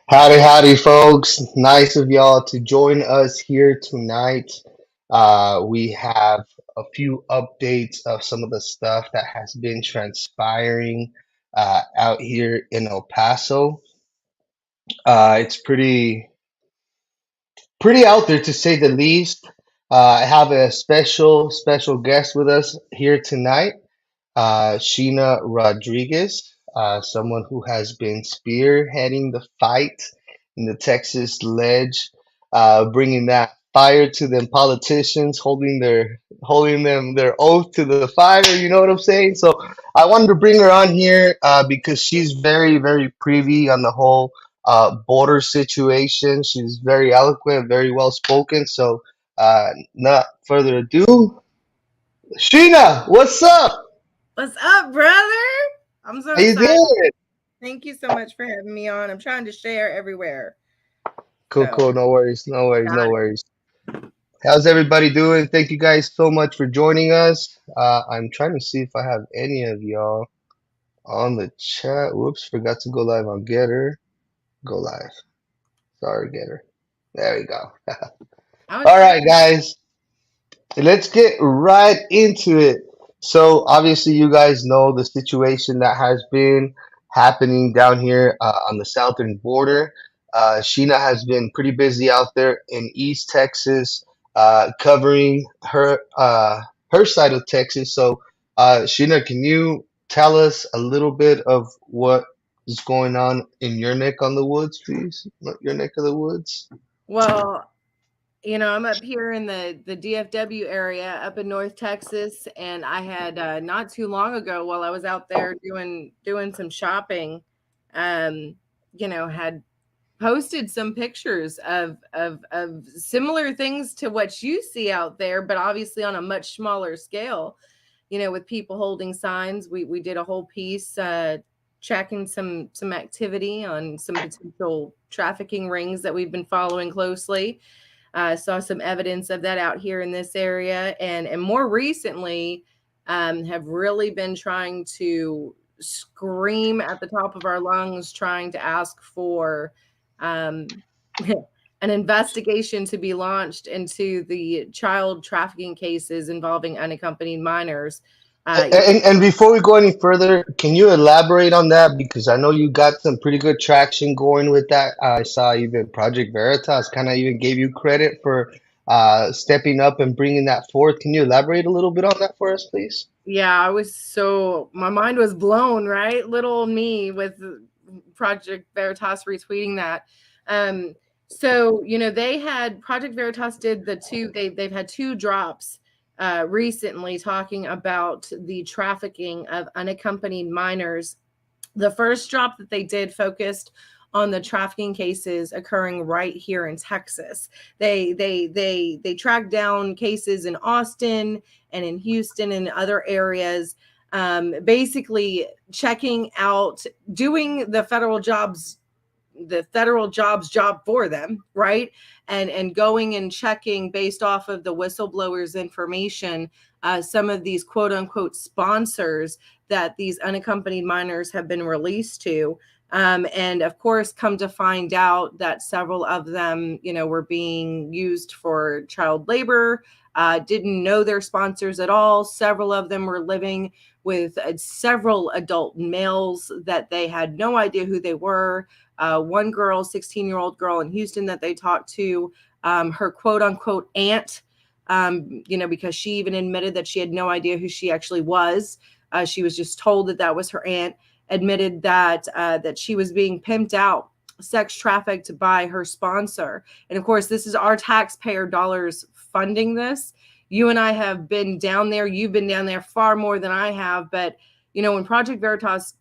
Howdy, howdy, folks. Nice of y'all to join us here tonight. We have a few updates of some of the stuff that has been transpiring out here in El Paso. It's pretty out there to say the least. I have a special guest with us here tonight. Sheena Rodriguez, someone who has been spearheading the fight in the Texas ledge, bringing that fire to them politicians, holding them their oath to the fire. You know what I'm saying? So I wanted to bring her on here because she's very privy on the whole border situation. She's very eloquent, very well spoken. So not further ado, Sheena, what's up? What's up, brother? I'm so How you excited. doing? Thank you so much for having me on. I'm trying to share everywhere. Cool, So, cool. No worries, no worries, no got it. worries. How's everybody doing? Thank you guys so much for joining us. I'm trying to see if I have any of y'all on the chat. Whoops, forgot to go live on Getter. Go live. Sorry, Getter. There we go. I was All trying. right, guys. Let's get right into it. So, obviously, you guys know the situation that has been happening down here on the southern border. Sheena has been pretty busy out there in East Texas, covering her side of Texas. So, Sheena, can you tell us a little bit of what is going on in your neck on the woods, please? Your neck of the woods. Well, I'm up here in the DFW area up in North Texas, and I had not too long ago while I was out there doing some shopping, um, had posted some pictures of similar things to what you see out there, but obviously on a much smaller scale. With people holding signs. We did a whole piece tracking some activity on some potential trafficking rings that we've been following closely. Saw some evidence of that out here in this area, and more recently, have really been trying to scream at the top of our lungs, trying to ask for um, an investigation to be launched into the child trafficking cases involving unaccompanied minors. Uh, And before we go any further, can you elaborate on that? Because I know you got some pretty good traction going with that. I saw even Project Veritas kind of even gave you credit for stepping up and bringing that forth. Can you elaborate a little bit on that for us, please? Yeah, my mind was blown, right? Little me with Project Veritas retweeting that. Um, so, they had Project Veritas did they've had two drops recently talking about the trafficking of unaccompanied minors. The first drop that they did focused on the trafficking cases occurring right here in Texas. They tracked down cases in Austin and in Houston and other areas, basically checking out, doing the federal jobs job for them, right? And going and checking based off of the whistleblowers information, some of these quote unquote sponsors that these unaccompanied minors have been released to. And of course, come to find out that several of them, were being used for child labor, didn't know their sponsors at all. Several of them were living with several adult males that they had no idea who they were. One girl, 16-year-old girl in Houston that they talked to, her quote unquote aunt, because she even admitted that she had no idea who she actually was. She was just told that that was her aunt, admitted that she was being pimped out, sex trafficked by her sponsor. And of course, this is our taxpayer dollars funding this. You and I have been down there. You've been down there far more than I have. But, when Project Veritas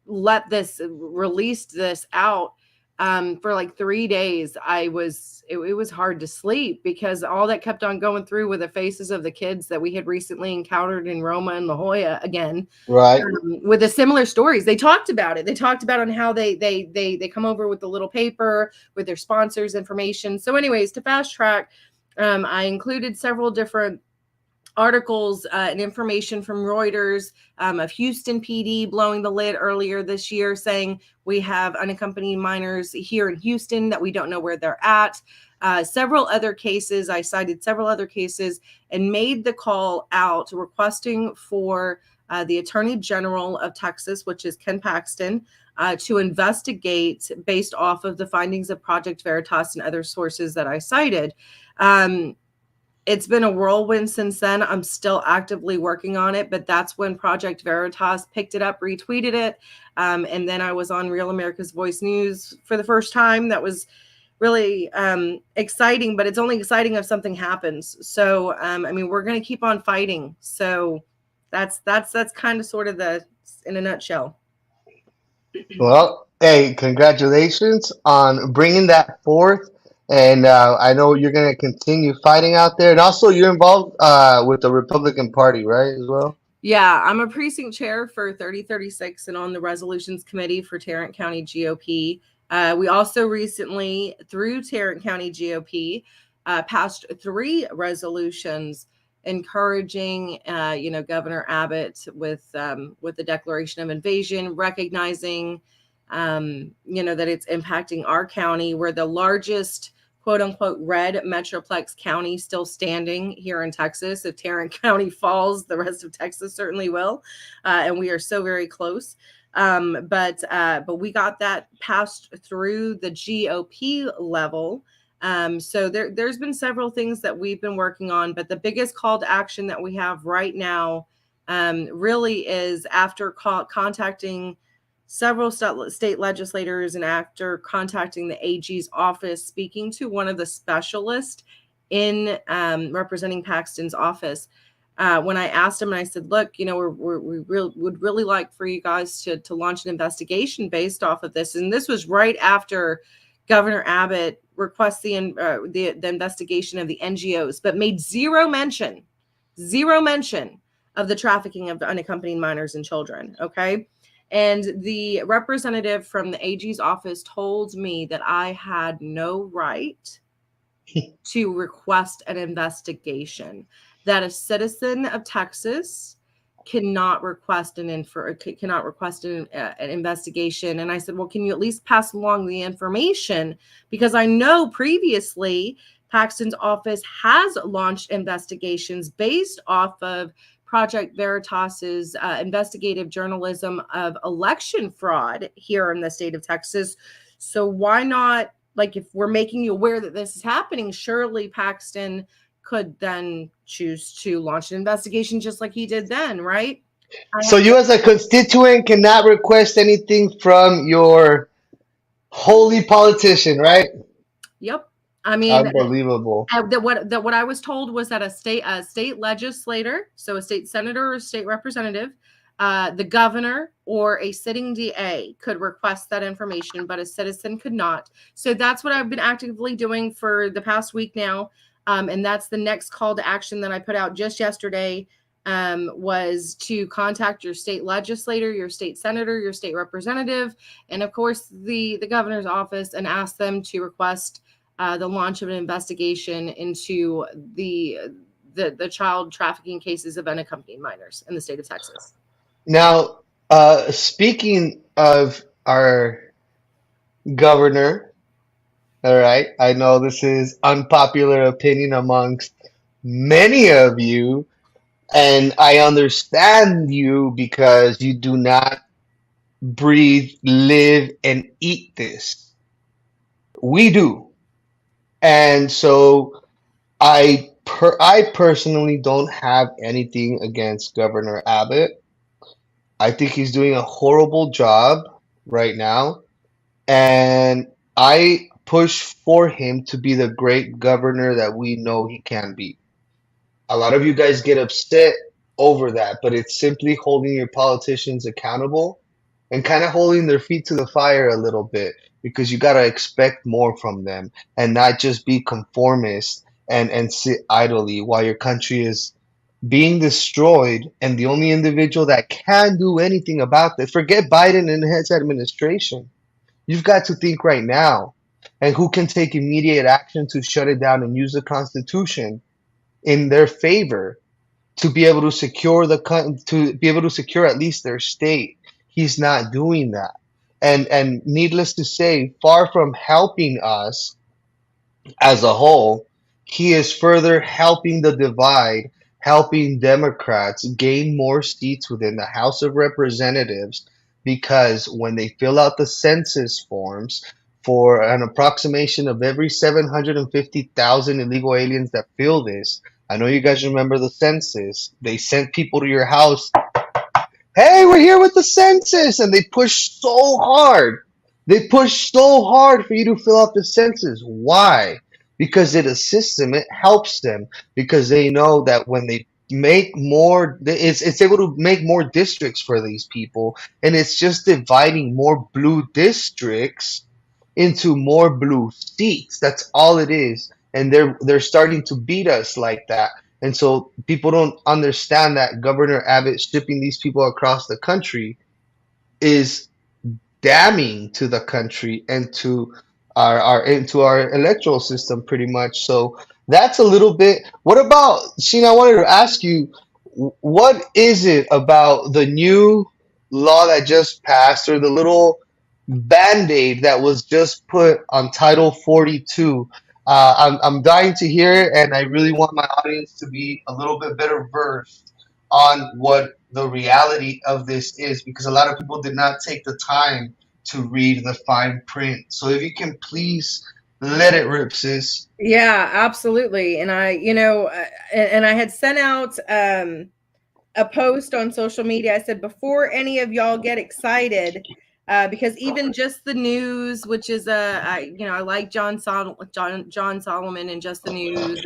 released this out, for like 3 days, it was hard to sleep because all that kept on going through were the faces of the kids that we had recently encountered in Roma and La Jolla again, Right. with the similar stories. They talked about it. They talked about on how they come over with the little paper with their sponsors information. So anyways, to fast track, I included several different articles and information from Reuters of Houston PD blowing the lid earlier this year, saying we have unaccompanied minors here in Houston that we don't know where they're at. Several other cases, I cited several other cases and made the call out requesting for the Attorney General of Texas, which is Ken Paxton, to investigate based off of the findings of Project Veritas and other sources that I cited. It's been a whirlwind since then. I'm still actively working on it, but that's when Project Veritas picked it up, retweeted it. And then I was on Real America's Voice News for the first time. That was really exciting, but it's only exciting if something happens. So, I mean, we're going to keep on fighting. So that's kind of sort of in a nutshell. Well, hey, congratulations on bringing that forth. And I know you're going to continue fighting out there. And also, you're involved with the Republican Party, right, as well? Yeah, I'm a precinct chair for 3036 and on the resolutions committee for Tarrant County GOP. We also recently, through Tarrant County GOP, passed 3 resolutions encouraging, Governor Abbott with the declaration of invasion, recognizing, that it's impacting our county. We're the largest quote unquote red metroplex county still standing here in Texas. If Tarrant County falls, the rest of Texas certainly will. And we are so very close. But we got that passed through the GOP level. So there's been several things that we've been working on, but the biggest call to action that we have right now really is after contacting several state legislators and after contacting the AG's office, speaking to one of the specialists in representing Paxton's office. When I asked him and I said, look, we would really like for you guys to launch an investigation based off of this. And this was right after Governor Abbott requests the investigation of the NGOs, but made zero mention of the trafficking of unaccompanied minors and children. Okay. And the representative from the AG's office told me that I had no right to request an investigation, that a citizen of Texas cannot request an investigation. And I said, well, can you at least pass along the information? Because I know previously Paxton's office has launched investigations based off of Project Veritas's investigative journalism of election fraud here in the state of Texas. So why not, if we're making you aware that this is happening, surely Paxton could then choose to launch an investigation just like he did then, right? So you as a constituent cannot request anything from your holy politician, right? Yep. I mean, Unbelievable. what I was told was that a state legislator, so a state senator or state representative, the governor or a sitting DA could request that information, but a citizen could not. So that's what I've been actively doing for the past week now. And that's the next call to action that I put out just yesterday, was to contact your state legislator, your state senator, your state representative, and of course the governor's office, and ask them to request the launch of an investigation into the child trafficking cases of unaccompanied minors in the state of Texas. Now, speaking of our governor, all right, I know this is unpopular opinion amongst many of you, and I understand you because you do not breathe, live, and eat this. We do. And so I personally don't have anything against Governor Abbott. I think he's doing a horrible job right now, and I push for him to be the great governor that we know he can be. A lot of you guys get upset over that, but it's simply holding your politicians accountable and kind of holding their feet to the fire a little bit, because you got to expect more from them and not just be conformist and sit idly while your country is being destroyed, and the only individual that can do anything about this, forget Biden and his administration. You've got to think right now, and who can take immediate action to shut it down and use the Constitution in their favor. to be able to secure to be able to secure at least their state. He's not doing that. And needless to say, far from helping us as a whole, he is further helping the divide, helping Democrats gain more seats within the House of Representatives, because when they fill out the census forms for an approximation of every 750,000 illegal aliens that fill this, I know you guys remember the census. They sent people to your house. Hey, we're here with the census, and they push so hard. They push so hard for you to fill out the census. Why? Because it assists them, it helps them, because they know that when they make more, it's able to make more districts for these people, and it's just dividing more blue districts into more blue seats. That's all it is, and they're starting to beat us like that. And so people don't understand that Governor Abbott shipping these people across the country is damning to the country and to our into our electoral system pretty much. So that's a little bit. What about Sheena? I wanted to ask you, what is it about the new law that just passed, or the little band-aid that was just put on Title 42? I'm dying to hear it, and I really want my audience to be a little bit better versed on what the reality of this is, because a lot of people did not take the time to read the fine print. So if you can please let it rip, sis. Yeah, absolutely. And I had sent out a post on social media. I said, before any of y'all get excited, because even just the news, which is I like John Solomon and Just the News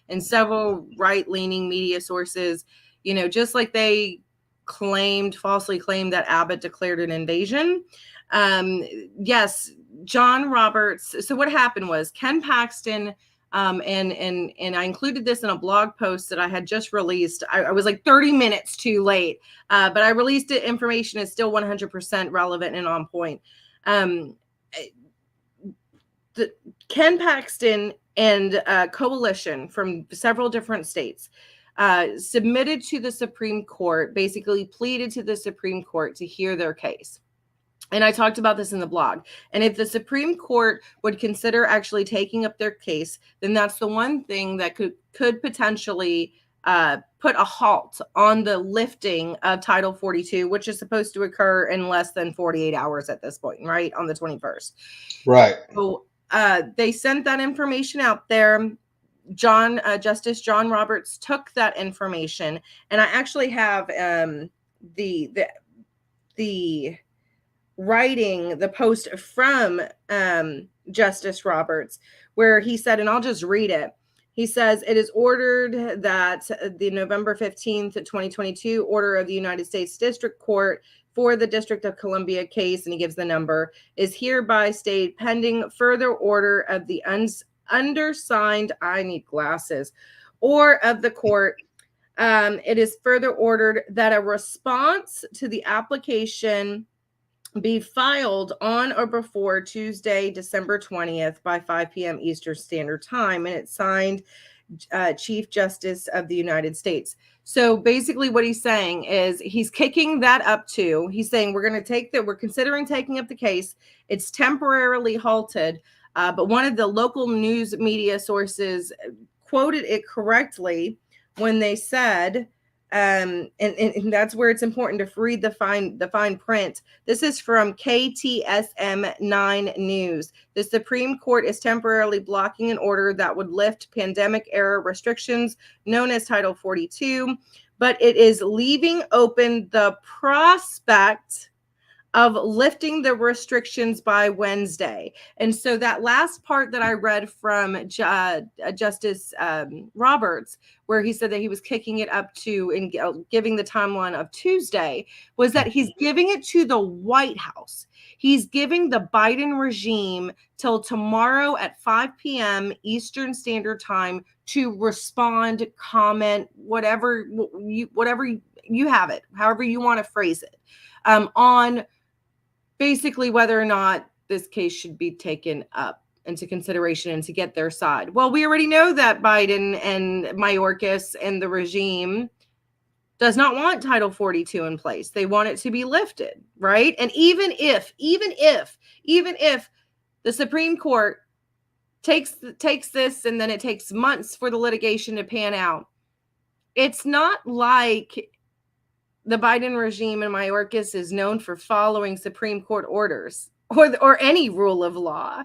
and several right leaning media sources, just like they falsely claimed that Abbott declared an invasion. Yes, John Roberts. So what happened was Ken Paxton. And I included this in a blog post that I had just released. I was like 30 minutes too late, but I released it. Information is still 100% relevant and on point. Ken Paxton and a coalition from several different states submitted to the Supreme Court, basically pleaded to the Supreme Court to hear their case. And I talked about this in the blog. And if the Supreme Court would consider actually taking up their case, then that's the one thing that could potentially put a halt on the lifting of Title 42, which is supposed to occur in less than 48 hours at this point, right? On the 21st. Right. So they sent that information out there. Justice John Roberts took that information. And I actually have the writing the post from Justice Roberts, where he said, and I'll just read it. He says, it is ordered that the November 15th, 2022 order of the United States District Court for the District of Columbia case, and he gives the number, is hereby stayed pending further order of the undersigned, I need glasses, or of the court. It is further ordered that a response to the application be filed on or before Tuesday, December 20th by 5 p.m. Eastern Standard Time. And it's signed Chief Justice of the United States. So basically what he's saying is he's kicking that up to, he's saying we're considering taking up the case. It's temporarily halted. But one of the local news media sources quoted it correctly when they said, and that's where it's important to read the fine print. This is from KTSM 9 News. The Supreme Court is temporarily blocking an order that would lift pandemic-era restrictions known as Title 42, but it is leaving open the prospect of lifting the restrictions by Wednesday. And so that last part that I read from Justice Roberts, where he said that he was kicking it up to and giving the timeline of Tuesday, was that he's giving it to the White House. He's giving the Biden regime till tomorrow at 5 p.m. Eastern Standard Time to respond, comment, whatever you have it, however you want to phrase it, on basically whether or not this case should be taken up into consideration and to get their side. Well, we already know that Biden and Mayorkas and the regime does not want Title 42 in place. They want it to be lifted, right? And even if the Supreme Court takes this and then it takes months for the litigation to pan out, it's not like the Biden regime in Mayorkas is known for following Supreme Court orders or any rule of law.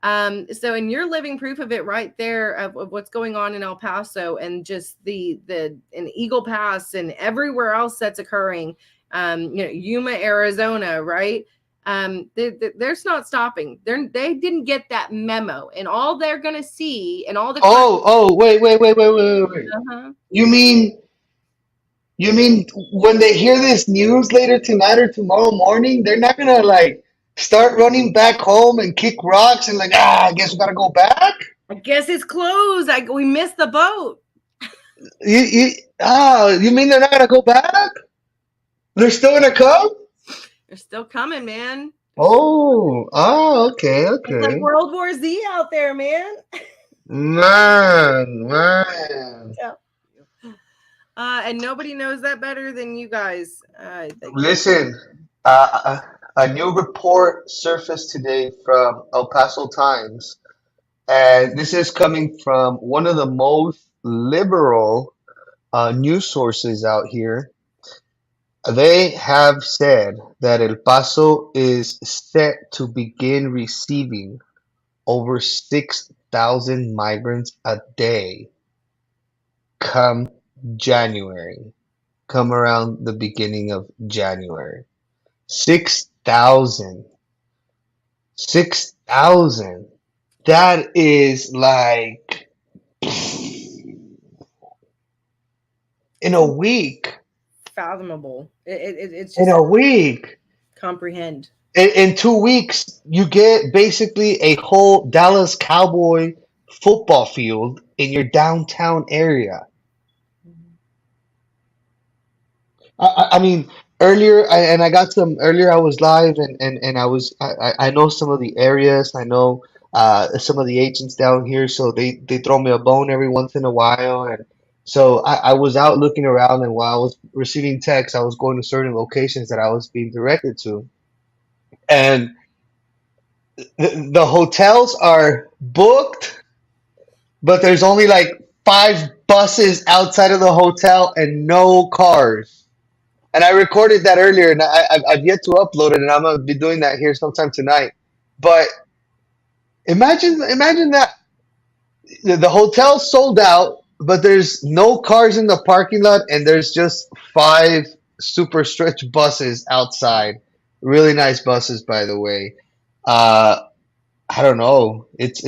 So, and you're living proof of it right there of what's going on in El Paso and just in Eagle Pass and everywhere else that's occurring. Yuma, Arizona, right? They're not stopping. They didn't get that memo, and all they're gonna see, and all the Wait. uh-huh. You mean when they hear this news later tonight or tomorrow morning, they're not gonna like start running back home and kick rocks and like, I guess we gotta go back? I guess it's closed. We missed the boat. You mean they're not gonna go back? They're still gonna come? They're still coming, man. Okay. It's like World War Z out there, man. Man. Yeah. And nobody knows that better than you guys. Listen, a new report surfaced today from El Paso Times, and this is coming from one of the most liberal news sources out here. They have said that El Paso is set to begin receiving over 6,000 migrants a day come January, come around the beginning of January. 6,000. 6,000. That is like in a week. Fathomable. It's In just a week. comprehend. In 2 weeks, you get basically a whole Dallas Cowboy football field in your downtown area. I mean, I got some earlier. I was live and I know some of the areas. I know some of the agents down here, so they throw me a bone every once in a while. And so I was out looking around, and while I was receiving texts, I was going to certain locations that I was being directed to. And the hotels are booked, but there's only like 5 buses outside of the hotel and no cars. And I recorded that earlier, and I've yet to upload it, and I'm gonna be doing that here sometime tonight. But imagine that the hotel's sold out, but there's no cars in the parking lot, and there's just 5 super stretch buses outside. Really nice buses, by the way. Uh, I don't know. It's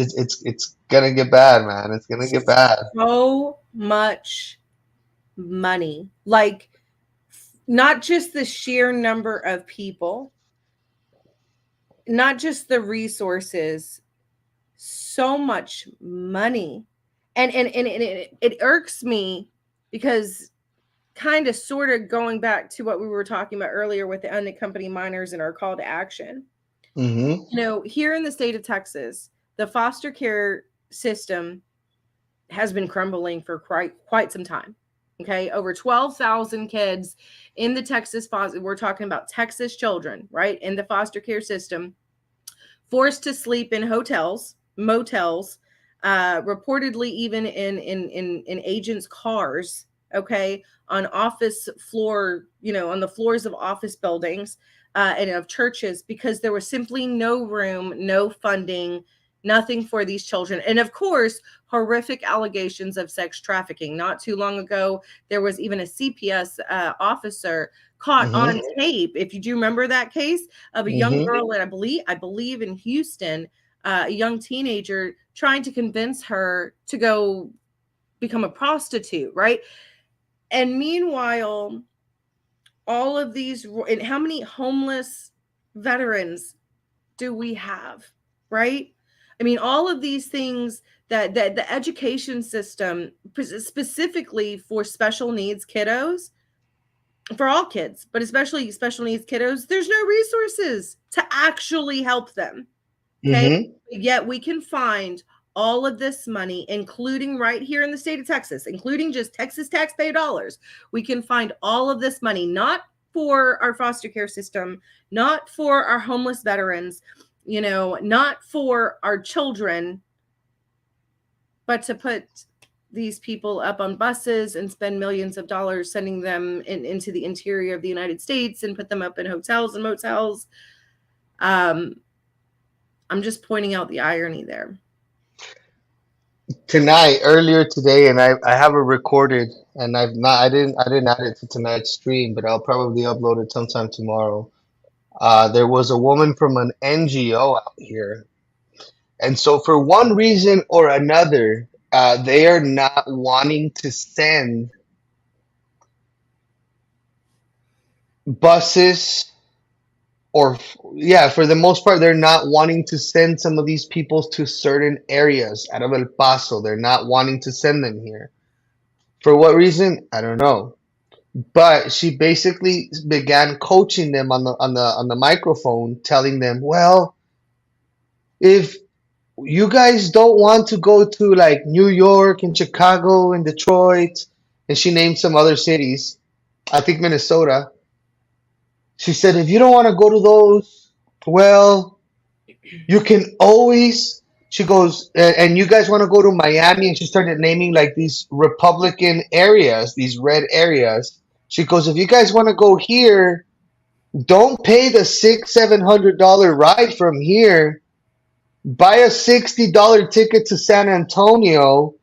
gonna get bad, man. It's gonna get bad. So much money. Like, not just the sheer number of people, not just the resources, so much money. And it irks me because kind of sort of going back to what we were talking about earlier with the unaccompanied minors and our call to action. Mm-hmm. Here in the state of Texas, the foster care system has been crumbling for quite some time. Okay, over 12,000 kids in the Texas foster. We're talking about Texas children, right, in the foster care system, forced to sleep in hotels, motels, reportedly even in agents' cars. Okay, on office floor, on the floors of office buildings and of churches, because there was simply no room, no funding, nothing for these children. And of course, horrific allegations of sex trafficking. Not too long ago, there was even a CPS officer caught Mm-hmm. on tape. If you do remember that case of a young Mm-hmm. girl that I believe in Houston, a young teenager trying to convince her to go become a prostitute, right? And meanwhile, all of these, and how many homeless veterans do we have, right? I mean, all of these things that the education system, specifically for special needs kiddos, for all kids, but especially special needs kiddos, there's no resources to actually help them. Okay. Mm-hmm. Yet we can find all of this money, including right here in the state of Texas, including just Texas taxpayer dollars, we can find all of this money, not for our foster care system, not for our homeless veterans, not for our children, but to put these people up on buses and spend millions of dollars sending them into the interior of the United States and put them up in hotels and motels. I'm just pointing out the irony there. Tonight, earlier today, and I have it recorded, and I didn't add it to tonight's stream, but I'll probably upload it sometime tomorrow. There was a woman from an NGO out here, and so for one reason or another, they are not wanting to send buses, or yeah, for the most part, they're not wanting to send some of these people to certain areas out of El Paso. They're not wanting to send them here. For what reason? I don't know. But she basically began coaching them on the microphone, telling them, well, if you guys don't want to go to like New York and Chicago and Detroit, and she named some other cities, I think Minnesota. She said, if you don't want to go to those, well, you can always. She goes, and you guys want to go to Miami, and she started naming like these Republican areas, these red areas. She goes, if you guys want to go here, don't pay the $700 ride from here. Buy a $60 ticket to San Antonio,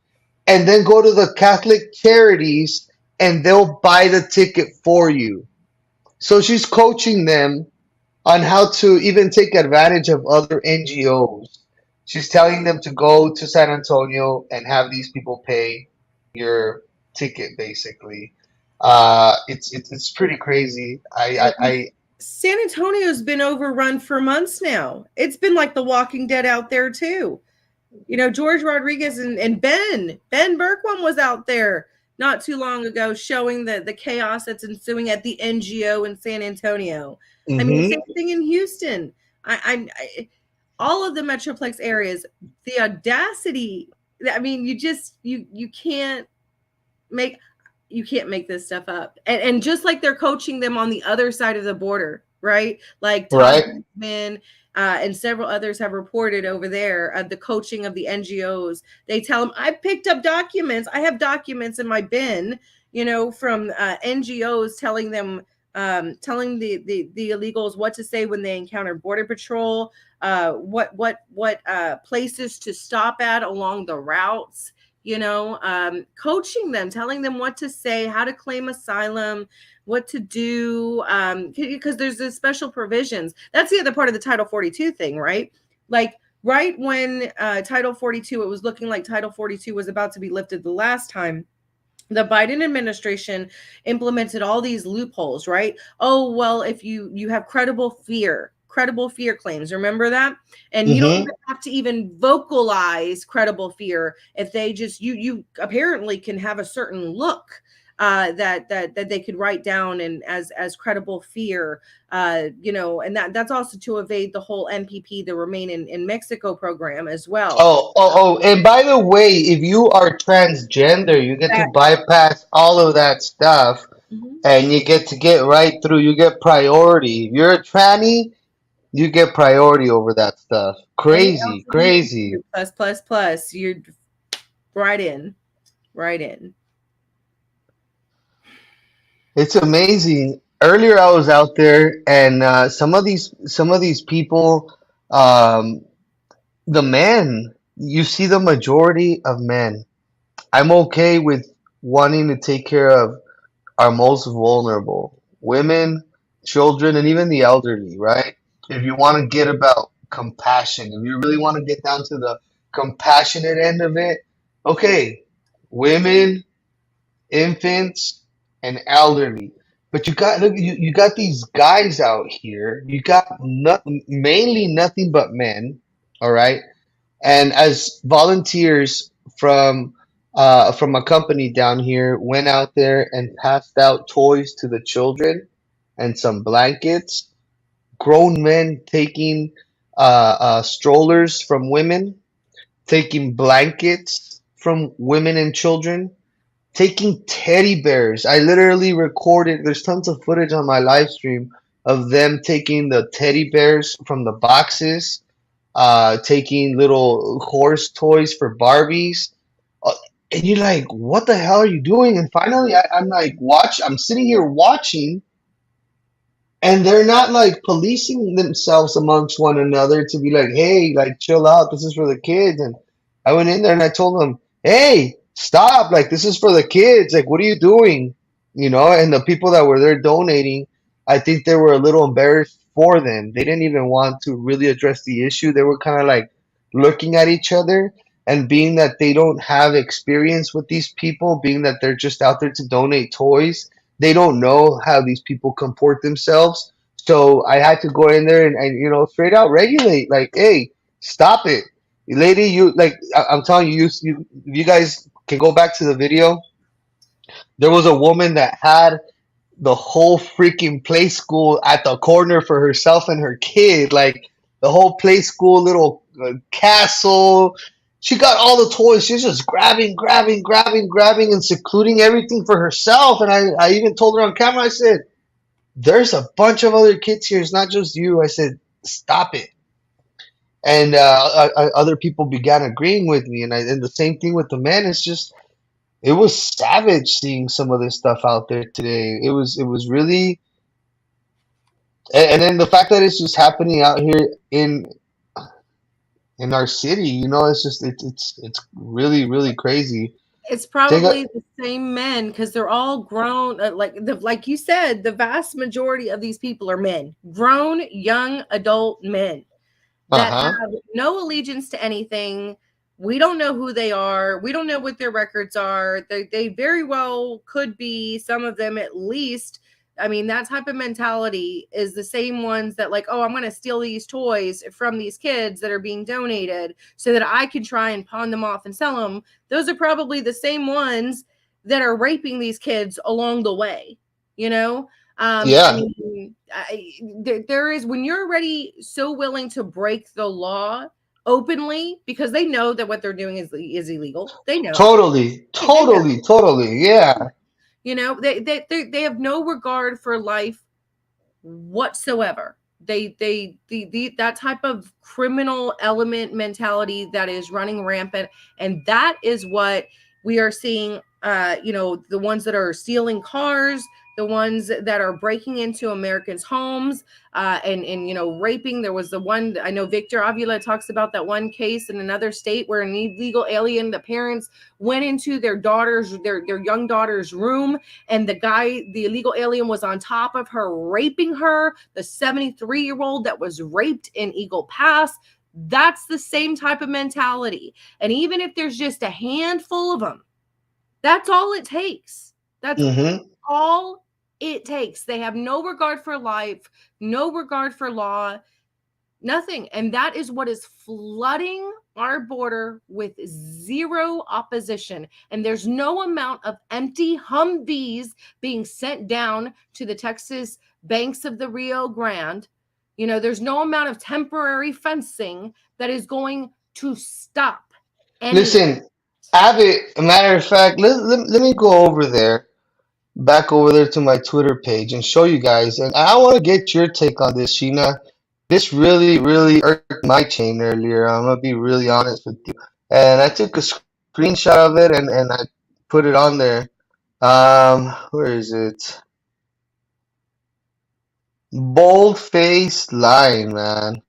and then go to the Catholic charities, and they'll buy the ticket for you. So she's coaching them on how to even take advantage of other NGOs. She's telling them to go to San Antonio and have these people pay your ticket, basically. It's pretty crazy. San Antonio's been overrun for months now. It's been like The Walking Dead out there too. George Rodriguez and Ben Bergquam was out there not too long ago showing the chaos that's ensuing at the NGO in San Antonio. I mean, same thing in Houston. I all of the Metroplex areas, the audacity. I mean, you can't make this stuff up. And just like they're coaching them on the other side of the border, right? Like Todd Mann, and several others have reported over there the coaching of the NGOs. They tell them, I picked up documents. I have documents in my bin, from NGOs telling them, telling the illegals what to say when they encounter border patrol, what places to stop at along the routes. Coaching them, telling them what to say, how to claim asylum, what to do, because there's the special provisions. That's the other part of the Title 42 thing, right? Like right when Title 42, it was looking like Title 42 was about to be lifted the last time. The Biden administration implemented all these loopholes, right? Oh, well, if you have credible fear claims, remember that? And you don't even have to even vocalize credible fear. If they just you apparently can have a certain look that they could write down and as credible fear, and that's also to evade the whole MPP, the Remain in Mexico program as well. Oh, and by the way, if you are transgender, you get to bypass all of that stuff, and you get right through. You get priority. If you're a tranny, you get priority over that stuff. Crazy. Plus. You're right in. It's amazing. Earlier, I was out there, and some of these people, the men, you see the majority of men. I'm okay with wanting to take care of our most vulnerable, women, children, and even the elderly, right? If you want to get about compassion, if you really want to get down to the compassionate end of it, okay, women, infants, and elderly. But you got these guys out here. You got mainly nothing but men, all right? And as volunteers from a company down here went out there and passed out toys to the children and some blankets, grown men taking strollers from women, taking blankets from women and children, taking teddy bears. I literally recorded, there's tons of footage on my live stream of them taking the teddy bears from the boxes, taking little horse toys for Barbies. Uh, and you're like, what the hell are you doing? And finally, I'm like, I'm sitting here watching, and they're not like policing themselves amongst one another to be like, hey, like chill out, this is for the kids. And I went in there and I told them, hey, stop, like this is for the kids, like what are you doing, and the people that were there donating, I think they were a little embarrassed for them. They didn't even want to really address the issue. They were kind of like looking at each other, and being that they don't have experience with these people, being that they're just out there to donate toys, they don't know how these people comport themselves. So I had to go in there and straight out regulate, like, hey, stop it, lady. You like, I'm telling you, you guys can go back to the video. There was a woman that had the whole freaking play school at the corner for herself and her kid, like the whole play school little castle. She got all the toys. She's just grabbing, and secluding everything for herself. And I even told her on camera, I said, there's a bunch of other kids here. It's not just you. I said, stop it. And other people began agreeing with me. And the same thing with the men. It's just, it was savage seeing some of this stuff out there today. It was really, and then the fact that it's just happening out here in our city, it's just it's really crazy. It's Think, probably the same men because they're all grown. Like you said, the vast majority of these people are men, grown, young, adult men that huh. have no allegiance to anything. We don't know who they are. We don't know what their records are. They very well could be, some of them at least. I mean, that type of mentality is the same ones that like, oh, I'm going to steal these toys from these kids that are being donated so that I can try and pawn them off and sell them. Those are probably the same ones that are raping these kids along the way, you know? I Yeah, mean, there is, when you're already so willing to break the law openly because they know that what they're doing is illegal. They know. totally, They know. totally, totally. Yeah. You know, they have no regard for life whatsoever. That type of criminal element mentality that is running rampant, and that is what we are seeing. The ones that are stealing cars, the ones that are breaking into Americans' homes, and raping. There was the one, I know Victor Avila talks about that one case in another state where an illegal alien, the parents went into their young daughter's room, and the illegal alien was on top of her, raping her. The 73-year-old that was raped in Eagle Pass. That's the same type of mentality. And even if there's just a handful of them, that's all it takes. That's Mm-hmm. all it takes. They have no regard for life, no regard for law, nothing. And that is what is flooding our border with zero opposition. And there's no amount of empty Humvees being sent down to the Texas banks of the Rio Grande. There's no amount of temporary fencing that is going to stop any of Listen, Abbott, a matter of fact, let me go over there, back over there to my Twitter page and show you guys. And I want to get your take on this, Sheena. This really irked my chain earlier. I'm gonna be really honest with you. And I took a screenshot of it and I put it on there. Where is it? Bold faced lying, man.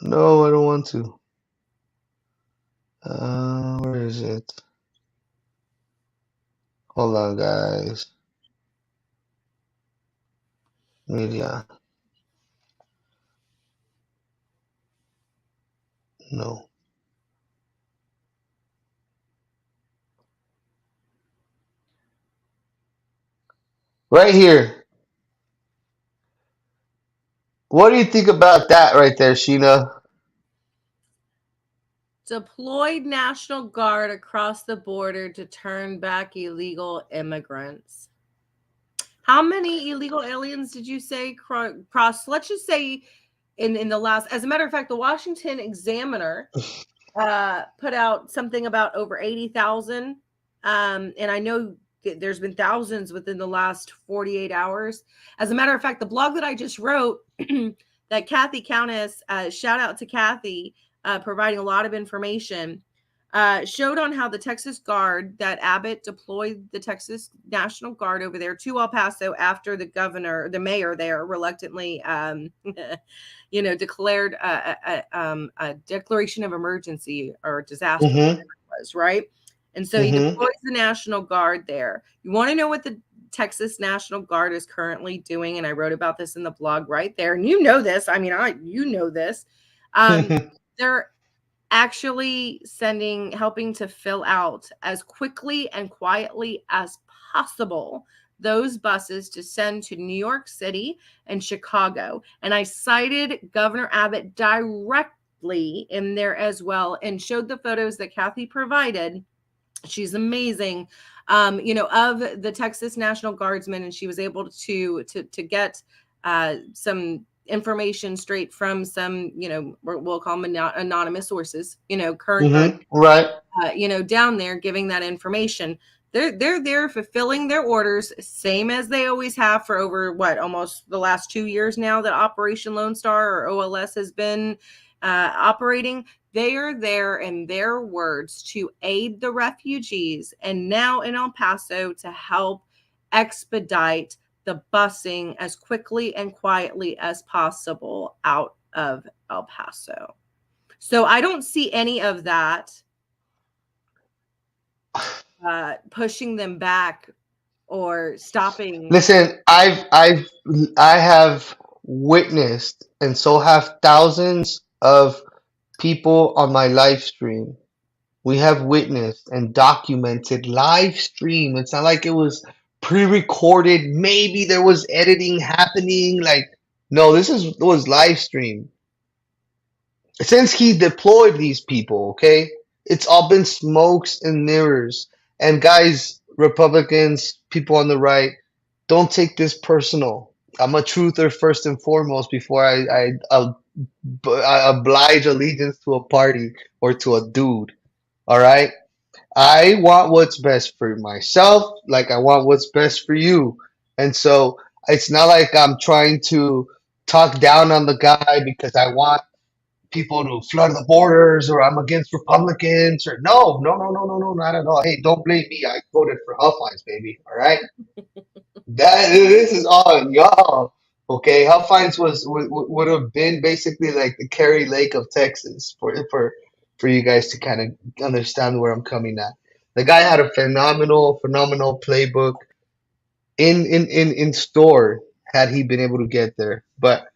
No, I don't want to. Where is it? Hold on, guys. Media. No. Right here. What do you think about that right there, Sheena? deployed National Guard across the border to turn back illegal immigrants. How many illegal aliens did you say crossed? Let's just say in the last, as a matter of fact, the Washington Examiner put out something about over 80,000. And I know there's been thousands within the last 48 hours. As a matter of fact, the blog that I just wrote, that Kathy Countess, shout out to Kathy, providing a lot of information, showed on how the Texas Guard, that Abbott deployed the Texas National Guard over there to El Paso after the mayor there reluctantly, declared a declaration of emergency or disaster, Mm-hmm. whatever it was, right? And so he Mm-hmm. deploys the National Guard there. You want to know what the Texas National Guard is currently doing? And I wrote about this in the blog right there. And you know this. I mean, you know this. They're actually helping to fill out as quickly and quietly as possible those buses to send to New York City and Chicago. And I cited Governor Abbott directly in there as well and showed the photos that Kathy provided. She's amazing, of the Texas National Guardsmen, and she was able to get some information straight from some, we'll call them anonymous sources, current Mm-hmm. Right. down there giving that information. They're there fulfilling their orders, same as they always have for over almost the last 2 years now that Operation Lone Star or OLS has been operating. They are there, in their words, to aid the refugees, and now in El Paso to help expedite the busing as quickly and quietly as possible out of El Paso. So I don't see any of that pushing them back or stopping. Listen, I have witnessed, and so have thousands of people on my live stream. We have witnessed and documented live stream. It's not like it was pre-recorded. Maybe there was editing happening. Like, no, was live stream. Since he deployed these people, okay, it's all been smokes and mirrors. And guys, Republicans, people on the right, don't take this personal. I'm a truther first and foremost before I oblige allegiance to a party or to a dude. All right. I want what's best for myself, like I want what's best for you. And so it's not like I'm trying to talk down on the guy because I want people to flood the borders or I'm against Republicans or no, not at all. Hey, don't blame me. I voted for Huffines, baby. All right. This is all on y'all. Okay, Huffines would have been basically like the Kerry Lake of Texas for you guys to kind of understand where I'm coming at. The guy had a phenomenal playbook in store had he been able to get there. But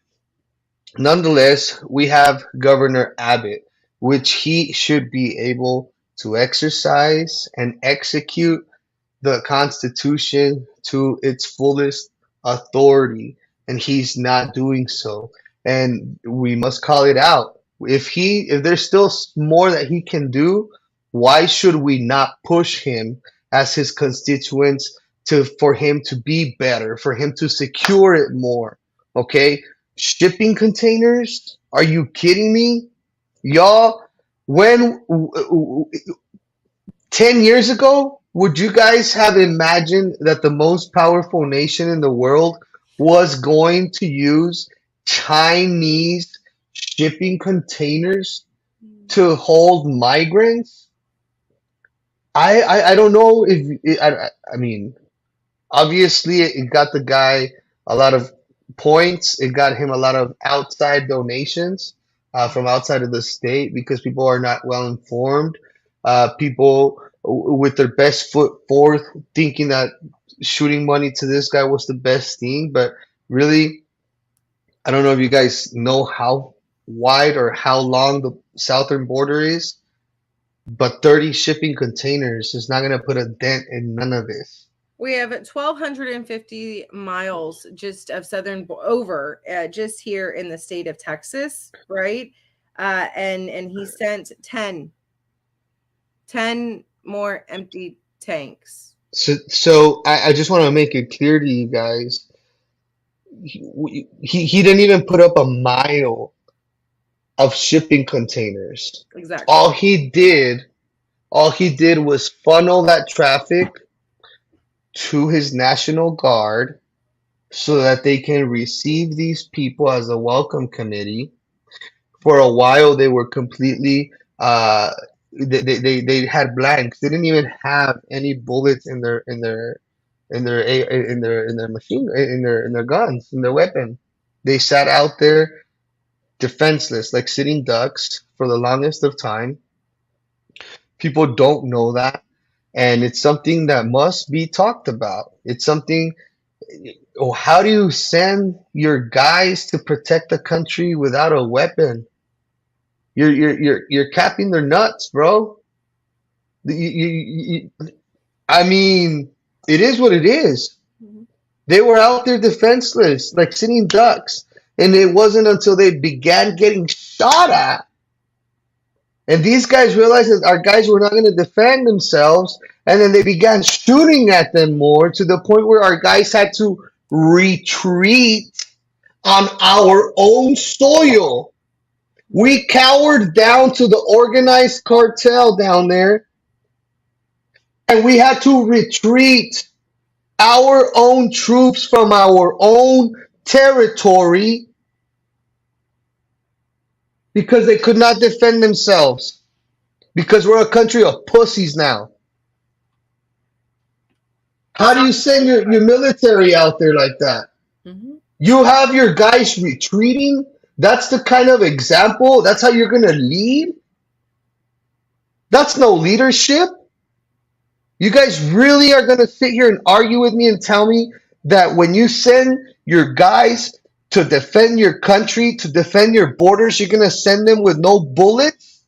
nonetheless, we have Governor Abbott, which he should be able to exercise and execute the Constitution to its fullest authority, and he's not doing so. And we must call it out. If there's still more that he can do, why should we not push him as his constituents for him to be better, for him to secure it more? Okay, shipping containers? Are you kidding me, y'all? When 10 years ago, would you guys have imagined that the most powerful nation in the world was going to use Chinese shipping containers to hold migrants? I don't know if I mean, obviously it got the guy a lot of points. It got him a lot of outside donations from outside of the state because people are not well informed. People with their best foot forth thinking that shooting money to this guy was the best thing, but really, I don't know if you guys know how wide or how long the southern border is, but 30 shipping containers is not going to put a dent in none of this. We have 1,250 miles just of just here in the state of Texas, right? And he sent 10 more empty tanks. So I just want to make it clear to you guys, he didn't even put up a mile of shipping containers. Exactly. All he did, all he did was funnel that traffic to his National Guard so that they can receive these people as a welcome committee. For a while, they were completely they had blanks. They didn't even have any bullets in their machine in their guns in their weapon. They sat out there defenseless, like sitting ducks for the longest of time. People don't know that, and it's something that must be talked about. It's something. Oh, how do you send your guys to protect the country without a weapon? You're capping their nuts, bro. I mean, it is what it is. Mhm. They were out there defenseless, like sitting ducks. And it wasn't until they began getting shot at, and these guys realized that our guys were not going to defend themselves, and then they began shooting at them more to the point where our guys had to retreat on our own soil. We cowered down to the organized cartel down there, and we had to retreat our own troops from our own territory because they could not defend themselves. Because we're a country of pussies now. How do you send your military out there like that? Mhm. You have your guys retreating? That's the kind of example? That's how you're going to lead? That's no leadership. You guys really are going to sit here and argue with me and tell me that when you send your guys to defend your country, to defend your borders, you're going to send them with no bullets?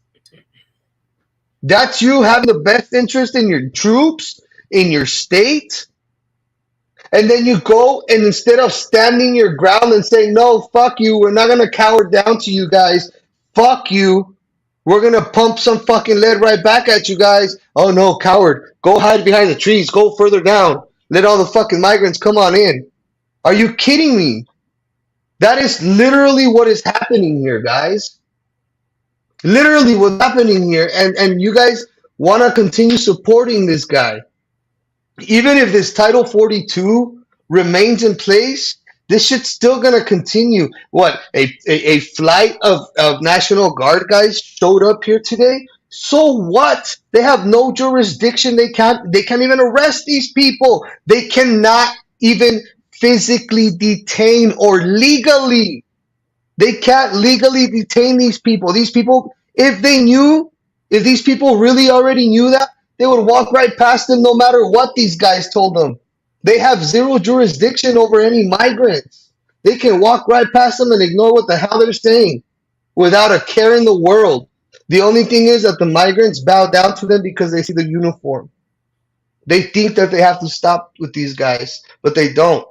That's you having the best interest in your troops, in your state? And then you go and instead of standing your ground and saying, no, fuck you, we're not going to cower down to you guys, fuck you, we're going to pump some fucking lead right back at you guys. Oh no, coward, go hide behind the trees, go further down, let all the fucking migrants come on in. Are you kidding me? That is literally what is happening here, guys. Literally what's happening here. And you guys want to continue supporting this guy. Even if this Title 42 remains in place, this shit's still gonna continue. What, a flight of National Guard guys showed up here today? So what? They have no jurisdiction. They can't even arrest these people. They cannot even physically detain or legally. They can't legally detain these people. These people, if they knew, if these people really already knew that, they would walk right past them no matter what these guys told them. They have zero jurisdiction over any migrants. They can walk right past them and ignore what the hell they're saying without a care in the world. The only thing is that the migrants bow down to them because they see the uniform. They think that they have to stop with these guys, but they don't.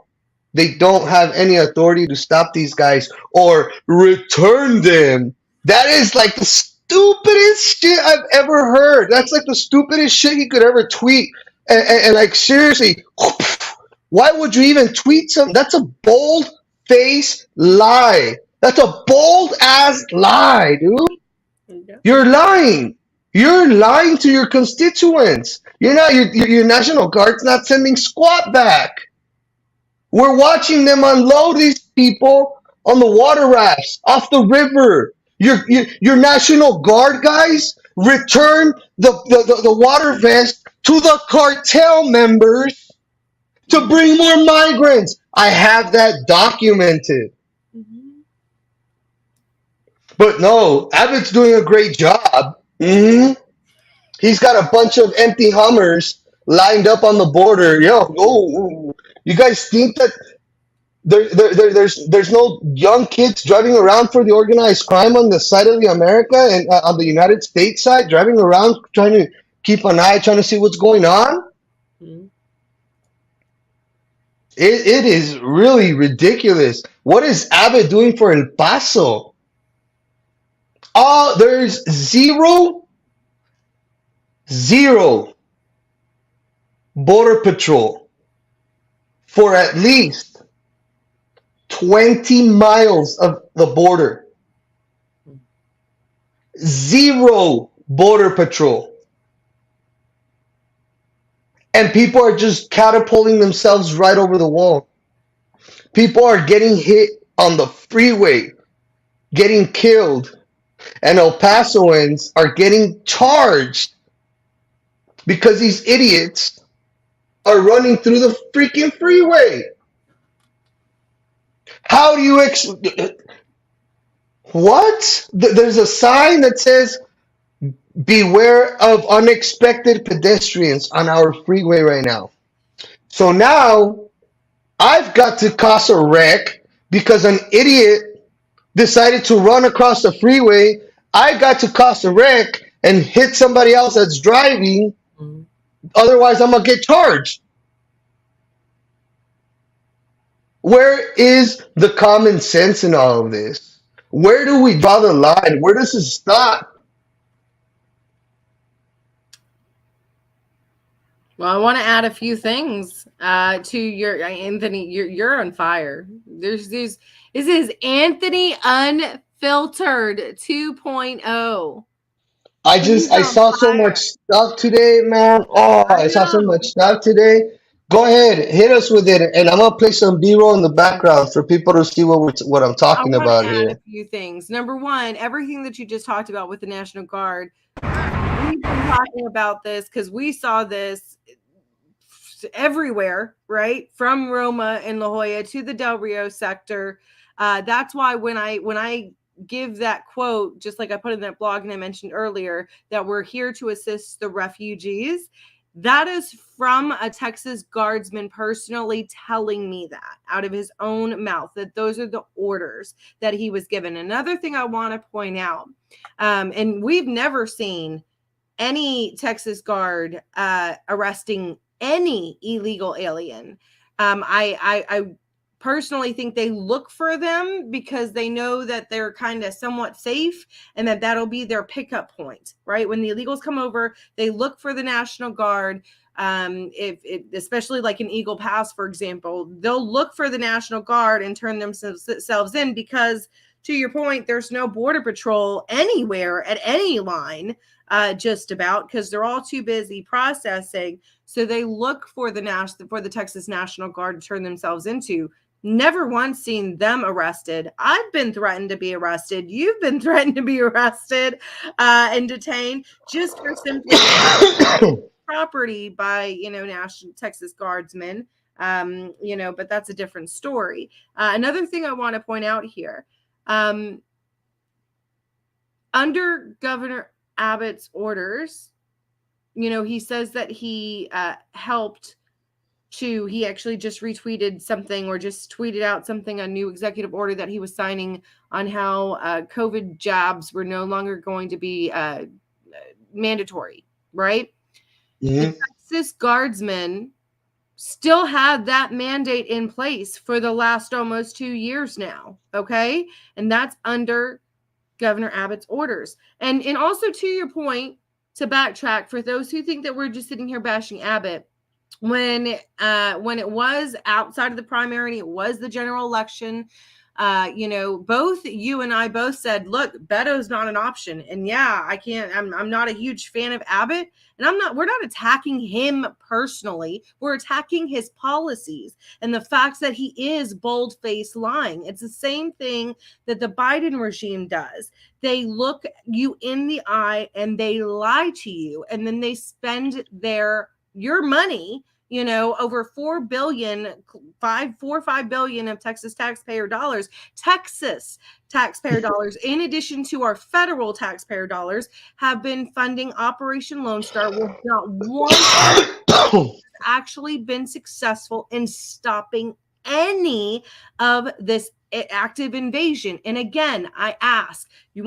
They don't have any authority to stop these guys or return them. That is like the stupidest shit I've ever heard. That's like the stupidest shit you could ever tweet. And like seriously, why would you even tweet something? That's a bold face lie. That's a bold ass lie, dude. Yeah. You're lying. You're lying to your constituents. You're not. Your National Guard's not sending squat back. We're watching them unload these people on the water rafts off the river. Your National Guard guys return the water vest to the cartel members to bring more migrants. I have that documented. Mhm. But no, Abbott's doing a great job. He's got a bunch of empty Hummers lined up on the border. You guys think that there's no young kids driving around for the organized crime on the side of the America and on the United States side, driving around trying to keep an eye, trying to see what's going on? Mhm. It is really ridiculous. What is Abbott doing for El Paso? Oh, there's zero border patrol for at least 20 miles of the border. Zero border patrol. And people are just catapulting themselves right over the wall. People are getting hit on the freeway, getting killed. And El Pasoans are getting charged because these idiots are running through the freaking freeway. How do you what? There's a sign that says beware of unexpected pedestrians on our freeway right now. So now I've got to cause a wreck because an idiot decided to run across the freeway. I got to cause a wreck and hit somebody else that's driving. Otherwise, I'm going to get charged. Where is the common sense in all of this? Where do we draw the line? Where does it stop? Well, I want to add a few things to your Anthony. You're on fire. This is Anthony Unfiltered 2.0. I saw so much stuff today, man. Oh, I saw so much stuff today. Go ahead, hit us with it, and I'm gonna play some B-roll in the background for people to see what I'm I talking want about to add here. a few things. Number one, everything that you just talked about with the National Guard. We've been talking about this because we saw this everywhere, right? From Roma and La Jolla to the Del Rio sector. That's why when I give that quote, just like I put in that blog and I mentioned earlier, that we're here to assist the refugees. That is from a Texas guardsman personally telling me that out of his own mouth, that those are the orders that he was given. Another thing I want to point out, and we've never seen any Texas guard arresting any illegal alien. I personally think they look for them because they know that they're kind of somewhat safe and that that'll be their pickup point, right? When the illegals come over, they look for the National Guard. Especially like in Eagle Pass, for example, they'll look for the National Guard and turn themselves in because, to your point, there's no border patrol anywhere at any line, just about, because they're all too busy processing. So they look for the Texas National Guard to turn themselves into. Never once seen them arrested. I've been threatened to be arrested. You've been threatened to be arrested and detained just for simply property by, National Texas Guardsmen. But that's a different story. Another thing I want to point out here, under Governor Abbott's orders, he says that he helped he actually just retweeted something or just tweeted out something, a new executive order that he was signing on how COVID jabs were no longer going to be mandatory, right? Mm-hmm. The Texas Guardsmen still had that mandate in place for the last almost 2 years now, okay? And that's under Governor Abbott's orders. And also, to your point, to backtrack, for those who think that we're just sitting here bashing Abbott, when it was outside of the primary, it was the general election, both you and I both said, look, Beto's not an option. And yeah, I'm not a huge fan of Abbott, and we're not attacking him personally. We're attacking his policies and the facts that he is bold-faced lying. It's the same thing that the Biden regime does. They look you in the eye and they lie to you, and then they spend your money, over 4 billion, 5 billion of Texas taxpayer dollars, in addition to our federal taxpayer dollars, have been funding Operation Lone Star, with not one actually been successful in stopping any of this active invasion. And again, I ask, you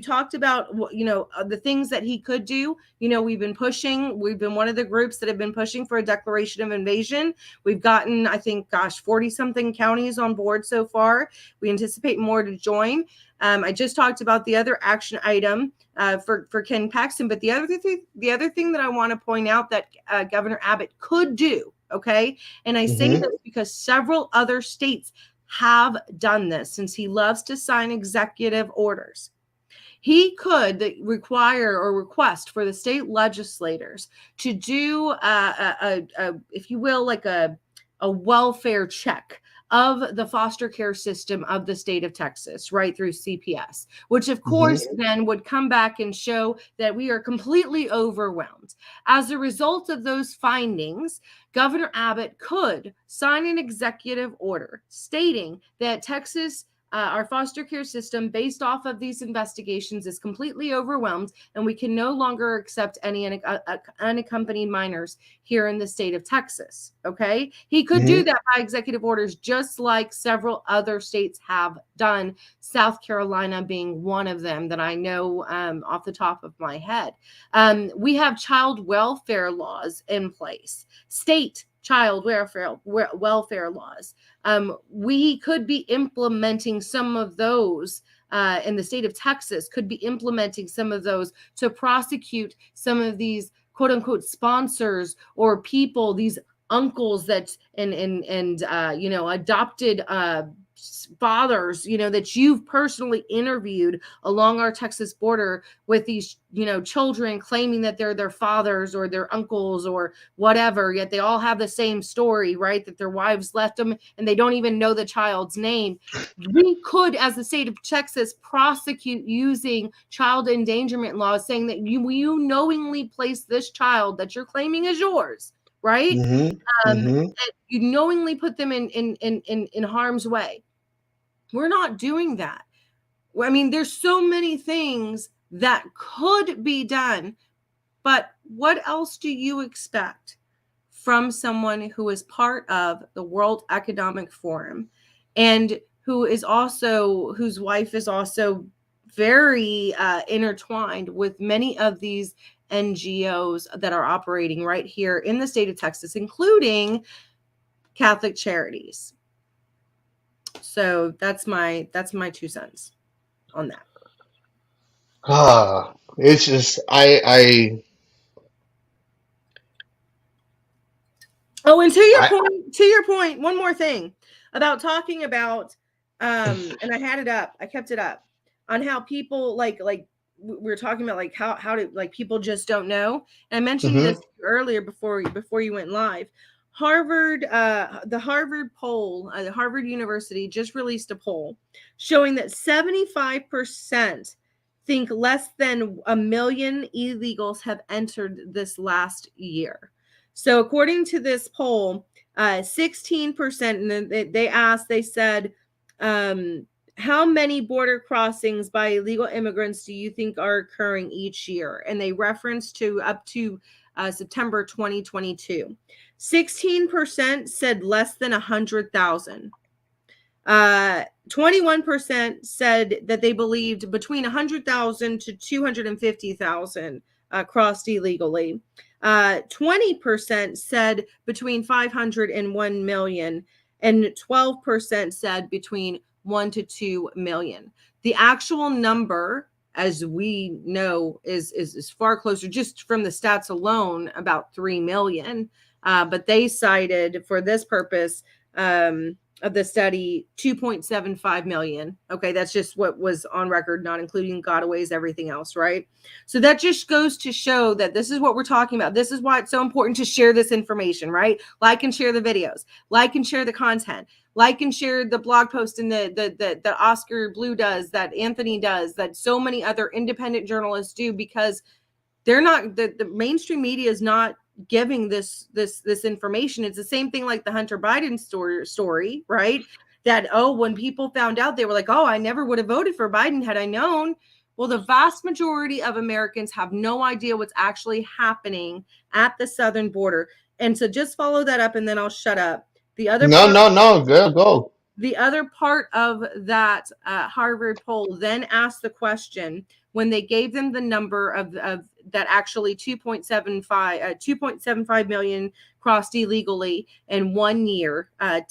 talked about, the things that he could do. We've been one of the groups that have been pushing for a declaration of invasion. We've gotten, I think, 40 something counties on board so far. We anticipate more to join. I just talked about the other action item for Ken Paxton, but the other thing that I want to point out that Governor Abbott could do, okay, and I say this because several other states have done this, since he loves to sign executive orders. he could require or request for the state legislators to do if you will, like a welfare check of the foster care system of the state of Texas, right through CPS, which of course then would come back and show that we are completely overwhelmed. As a result of those findings, Governor Abbott could sign an executive order stating that Texas, our foster care system, based off of these investigations, is completely overwhelmed, and we can no longer accept any unaccompanied minors here in the state of Texas. Okay, he could do that by executive orders, just like several other states have done, South Carolina being one of them that I know off the top of my head. We have child welfare laws in place, state child welfare laws. We could be implementing some of those in the state of Texas, could be implementing some of those to prosecute some of these quote unquote sponsors or people, these uncles that and adopted fathers, that you've personally interviewed along our Texas border with these, children claiming that they're their fathers or their uncles or whatever, yet they all have the same story, right? That their wives left them and they don't even know the child's name. We could, as the state of Texas, prosecute using child endangerment laws, saying that you knowingly place this child that you're claiming is yours, right? And you knowingly put them in harm's way. We're not doing that. I mean, there's so many things that could be done, but what else do you expect from someone who is part of the World Economic Forum and whose wife is also very intertwined with many of these NGOs that are operating right here in the state of Texas, including Catholic Charities? So that's my 2 cents on that. It's just I Oh, and to your point, one more thing about talking about, and I kept it up on how people like we were talking about like how to, like, people just don't know. And I mentioned this earlier before you went live. The Harvard poll, the Harvard University just released a poll showing that 75% think less than 1 million illegals have entered this last year. So according to this poll, 16%, and then they said, how many border crossings by illegal immigrants do you think are occurring each year? And they referenced to up to September 2022. 16% said less than 100,000. 21% said that they believed between 100,000 to 250,000 crossed illegally. 20% said between 500 and 1 million, and 12% said between 1 to 2 million. The actual number, as we know, is far closer, just from the stats alone, about 3 million. But they cited for this purpose of the study 2.75 million. Okay, that's just what was on record, not including gotaways, everything else, right? So that just goes to show that this is what we're talking about. This is why it's so important to share this information, right? Like and share the videos, like and share the content, like and share the blog post and the Oscar Blue does, that Anthony does, that so many other independent journalists do, because they're not, the mainstream media is not giving this information. It's the same thing like the Hunter Biden story, right? That, when people found out, they were like, I never would have voted for Biden had I known. Well, the vast majority of Americans have no idea what's actually happening at the southern border. And so just follow that up and then I'll shut up. The other girl, go. The other part of that Harvard poll then asked the question, when they gave them the number of that actually 2.75 million crossed illegally in 1 year, up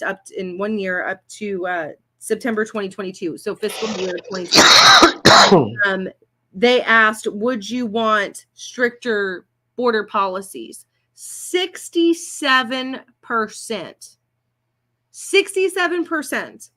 to September 2022, so fiscal year 2022. They asked, would you want stricter border policies? 67%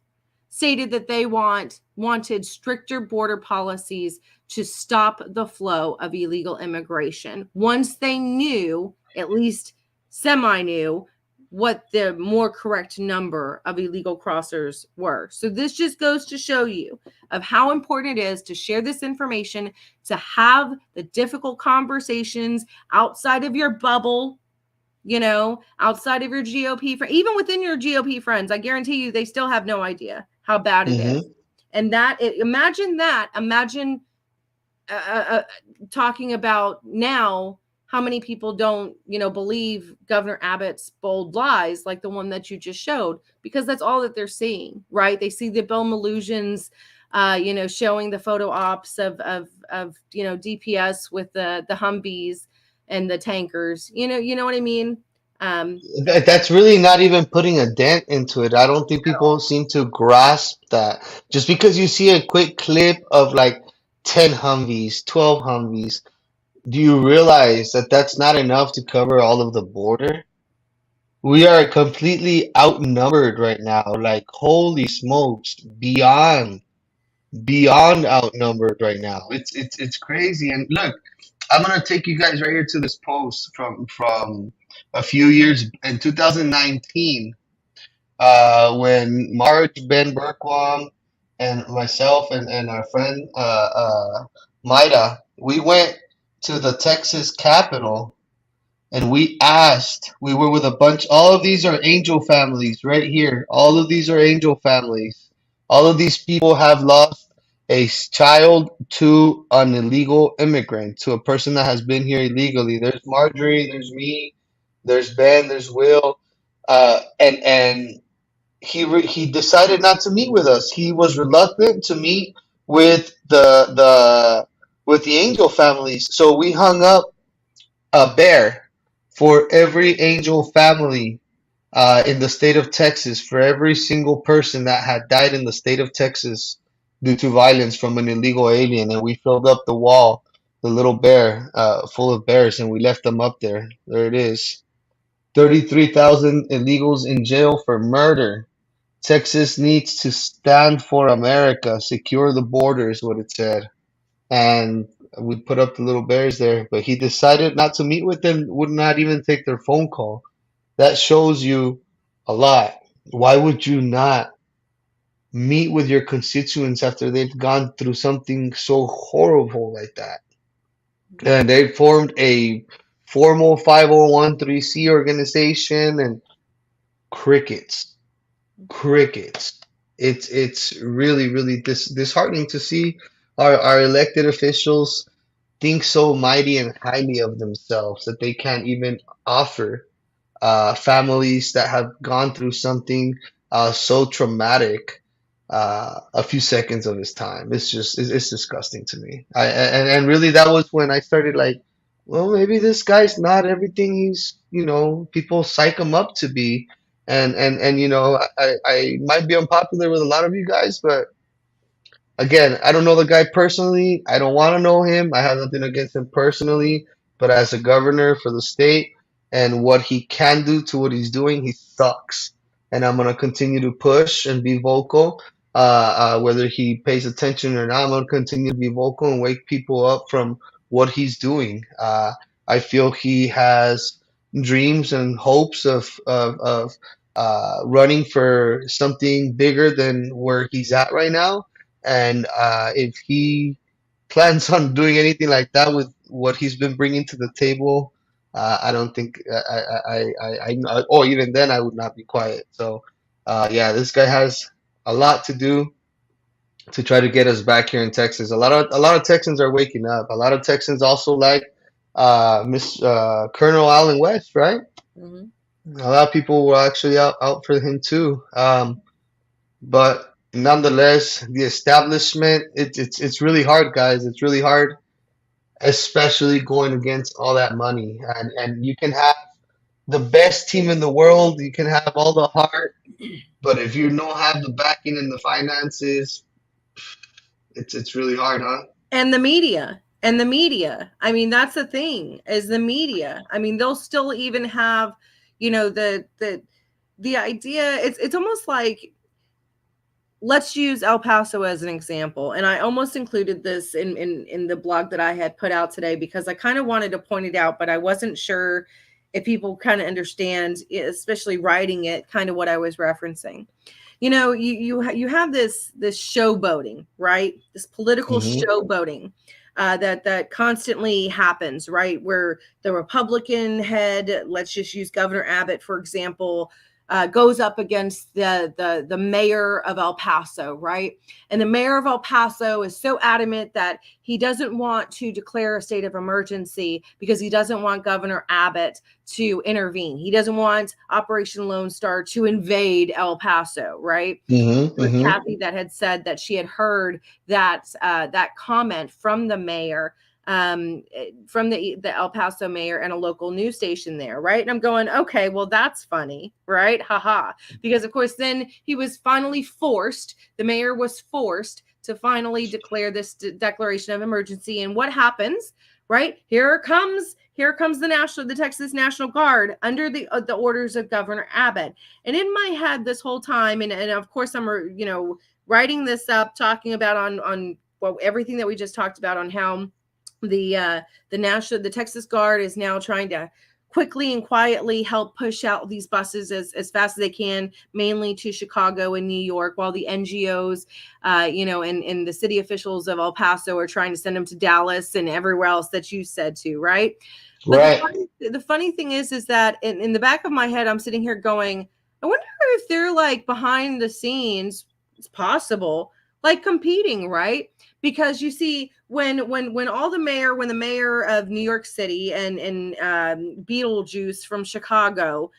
stated that they wanted stricter border policies to stop the flow of illegal immigration once they knew, at least semi knew, what the more correct number of illegal crossers were. So this just goes to show you of how important it is to share this information, to have the difficult conversations outside of your bubble, outside of your GOP, even within your GOP friends. I guarantee you they still have no idea how bad it is. And imagine talking about now how many people don't, believe Governor Abbott's bold lies, like the one that you just showed, because that's all that they're seeing, right? They see the Bill illusions, showing the photo ops of DPS with the Humvees and the tankers. You know what I mean? That's really not even putting a dent into it. I don't think people seem to grasp that. Just because you see a quick clip of like 10 Humvees, 12 Humvees, do you realize that that's not enough to cover all of the border? We are completely outnumbered right now. Like, holy smokes, beyond outnumbered right now. It's crazy. And look, I'm gonna take you guys right here to this post from a few years in 2019, when Marge, Ben Berkwam, and myself and our friend Maida, we went to the Texas Capitol and we were with a bunch, all of these are angel families right here. All of these are angel families. All of these people have lost a child to an illegal immigrant, to a person that has been here illegally. There's Marjorie, there's me, there's Ben, there's Will, and he decided not to meet with us. He was reluctant to meet with the angel families. So we hung up a bear for every angel family in the state of Texas, for every single person that had died in the state of Texas due to violence from an illegal alien. And we filled up the wall, the little bear, full of bears, and we left them up there. There it is. 33,000 illegals in jail for murder. Texas needs to stand for America, secure the borders, what it said. And we put up the little bears there, but he decided not to meet with them, would not even take their phone call. That shows you a lot. Why would you not meet with your constituents after they've gone through something so horrible like that? And they formed a formal 501c organization, and crickets, crickets. It's really really disheartening to see our elected officials think so mighty and highly of themselves that they can't even offer families that have gone through something so traumatic a few seconds of his time. It's disgusting to me. And really that was when I started like, well, maybe this guy's not everything he's, people psych him up to be. And I might be unpopular with a lot of you guys, but again, I don't know the guy personally. I don't want to know him. I have nothing against him personally, but as a governor for the state and what he can do to what he's doing, he sucks. And I'm gonna continue to push and be vocal, whether he pays attention or not. I'm gonna continue to be vocal and wake people up from what he's doing. I feel he has dreams and hopes of running for something bigger than where he's at right now, and if he plans on doing anything like that with what he's been bringing to the table, I don't think or even then I would not be quiet. So, yeah, this guy has a lot to do to try to get us back here in Texas. A lot of Texans are waking up. A lot of Texans also like Miss Colonel Allen West, right? Mm-hmm. A lot of people were actually out for him too. But nonetheless, the establishment, it's really hard, guys. It's really hard, especially going against all that money. And you can have the best team in the world, you can have all the heart, but if you don't have the backing and the finances, it's really hard, huh? And the media. And the media. I mean, that's the thing, is the media. I mean, they'll still even have, the idea. It's almost like let's use El Paso as an example. And I almost included this in the blog that I had put out today because I kind of wanted to point it out, but I wasn't sure if people kind of understand, especially writing it, kind of what I was referencing. You know, you have this showboating, right? This political Mm-hmm. showboating that constantly happens, right? Where the Republican head, let's just use Governor Abbott for example, goes up against the mayor of El Paso, right? And the mayor of El Paso is so adamant that he doesn't want to declare a state of emergency because he doesn't want Governor Abbott to intervene. He doesn't want Operation Lone Star to invade El Paso, right? Mm-hmm. It was Mm-hmm. Kathy that had said that she had heard that comment from the mayor, from the El Paso mayor and a local news station there, right? And I'm going, okay, well that's funny, right? Haha, because of course then he was finally forced. The mayor was forced to finally declare this declaration of emergency, and what happens? Right, here comes the Texas National Guard under the orders of Governor Abbott. And in my head this whole time, and of course I'm writing this up, talking about on well everything that we just talked about on how the Texas Guard is now trying to quickly and quietly help push out these buses as fast as they can, mainly to Chicago and New York, while the NGOs, and the city officials of El Paso are trying to send them to Dallas and everywhere else that you said to, right? But Right. the funny thing is that in the back of my head, I'm sitting here going, I wonder if they're like behind the scenes, it's possible, like competing, right? Because you see, when the mayor of New York City and Beetlejuice from Chicago,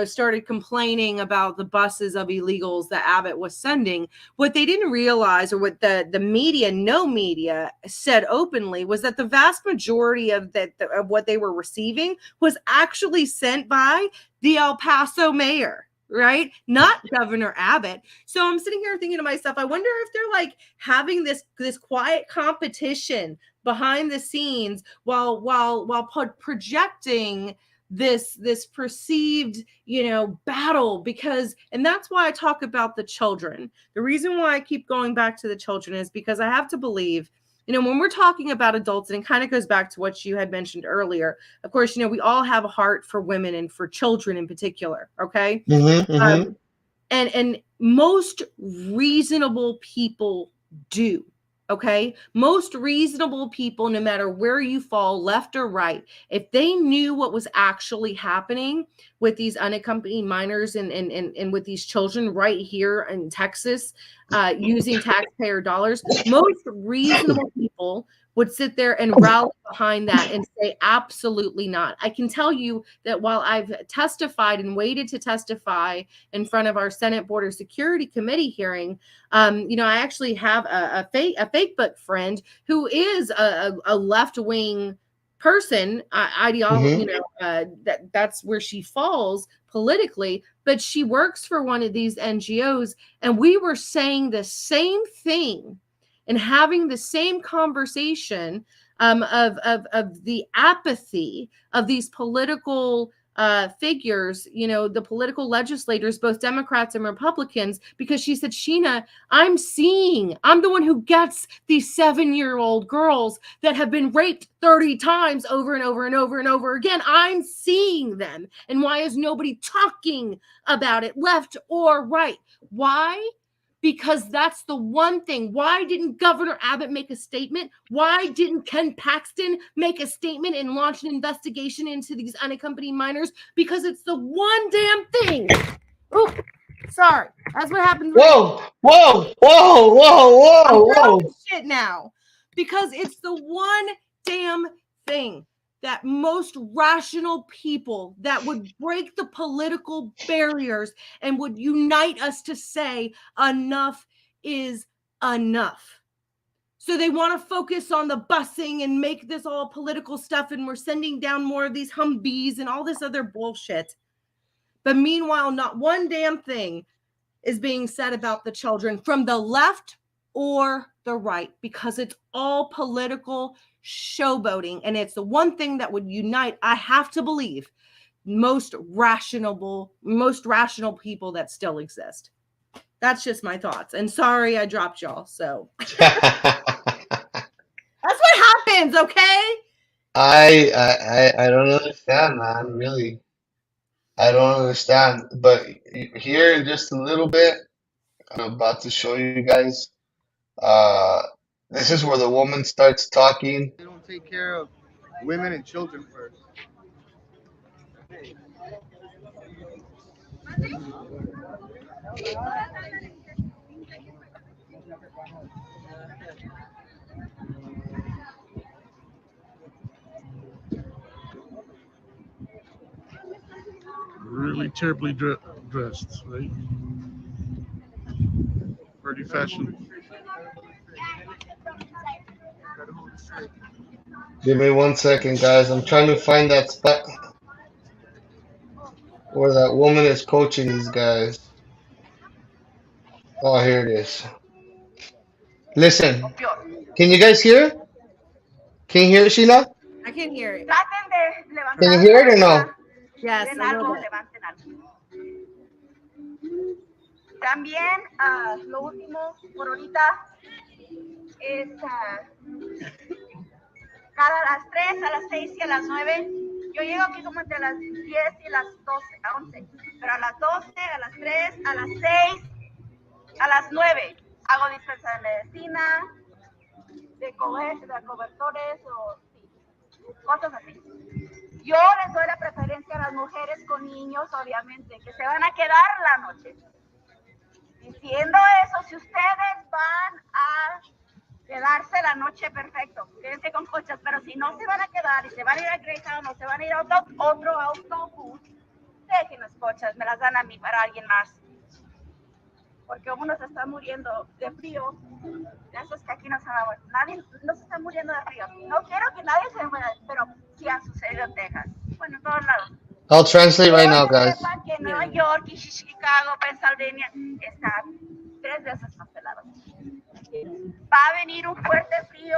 started complaining about the buses of illegals that Abbott was sending, what they didn't realize, or what the media, no media, said openly, was that the vast majority of of what they were receiving was actually sent by the El Paso mayor, right? Not Governor Abbott. So I'm sitting here thinking to myself, I wonder if they're like having this quiet competition behind the scenes while projecting this perceived battle. Because, and that's why I talk about the children. The reason why I keep going back to the children is because I have to believe, when we're talking about adults, and it kind of goes back to what you had mentioned earlier, of course, we all have a heart for women and for children in particular, okay? Mm-hmm. Mm-hmm. And most reasonable people do. Okay, most reasonable people, no matter where you fall, left or right, if they knew what was actually happening with these unaccompanied minors and with these children right here in Texas, using taxpayer dollars, most reasonable people would sit there and rally behind that and say, absolutely not. I can tell you that while I've testified and waited to testify in front of our Senate Border Security Committee hearing, I actually have a Facebook friend who is a left-wing person, ideology, Mm-hmm. that's where she falls politically, but she works for one of these NGOs, and we were saying the same thing and having the same conversation, of the apathy of these political figures, the political legislators, both Democrats and Republicans, because she said, Sheena, I'm the one who gets these 7-year-old girls that have been raped 30 times over and over and over and over again. I'm seeing them. And why is nobody talking about it, left or right? Why? Because that's the one thing. Why didn't Governor Abbott make a statement? Why didn't Ken Paxton make a statement and launch an investigation into these unaccompanied minors? Because it's the one damn thing. Oh, sorry. That's what happens when Whoa! Whoa! Whoa! Whoa! I'm Whoa! Whoa! throwing shit now. Because it's the one damn thing that most rational people that would break the political barriers and would unite us to say enough is enough. So they want to focus on the busing and make this all political stuff, and we're sending down more of these Humvees and all this other bullshit. But meanwhile, not one damn thing is being said about the children from the left or the right, because it's all political showboating. And it's the one thing that would unite, I have to believe, most rational people that still exist. That's just my thoughts. And sorry I dropped y'all. So that's what happens, okay? I don't understand, man. Really, I don't understand. But here in just a little bit, I'm about to show you guys. Uh, this is where the woman starts talking. They don't take care of women and children first. Really terribly dressed, right? Pretty fashionable. Give me 1 second, guys. I'm trying to find that spot where that woman is coaching these guys. Oh, here it is. Listen, can you guys hear it? Can you hear it, Sheila? I can hear it. Can you hear it or no? Yes, a little bit. También, lo último, por ahorita, es cada las 3, a las 6 y a las 9. Yo llego aquí como entre las 10 y las 12, a 11. Pero a las 12, a las 3, a las 6, a las 9 hago dispensa de medicina, de cobertores o sí, cosas así. Yo les doy la preferencia a las mujeres con niños, obviamente, que se van a quedar la noche. Diciendo eso, si ustedes van a quedarse la noche, perfecto, quédense con coches, pero si no se van a quedar y se van a ir a Greyhound o se van a ir a otro autobús, dejen los coches, me las dan a mí para alguien más. Porque uno se está muriendo de frío. Eso es que aquí no se va a morir. Nadie no se está muriendo de frío. No quiero que nadie se muera, pero sí ha sucedido en Texas. Bueno, en todos lados. I'll translate right now, guys. Que Nueva York y Chicago, Pennsylvania, están 3 veces más helados. Va a venir un fuerte frío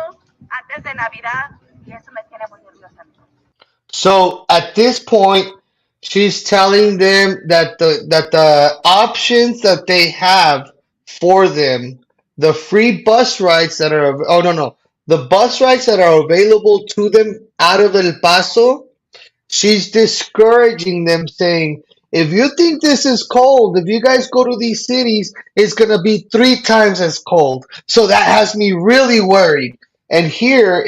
antes de Navidad y eso me tiene muy nerviosa. So at this point, she's telling them that the options that they have for them, the free bus rides that are oh no, the bus rides that are available to them out of El Paso, she's discouraging them, saying, if you think this is cold, if you guys go to these cities, it's going to be 3 times as cold. So that has me really worried. And here,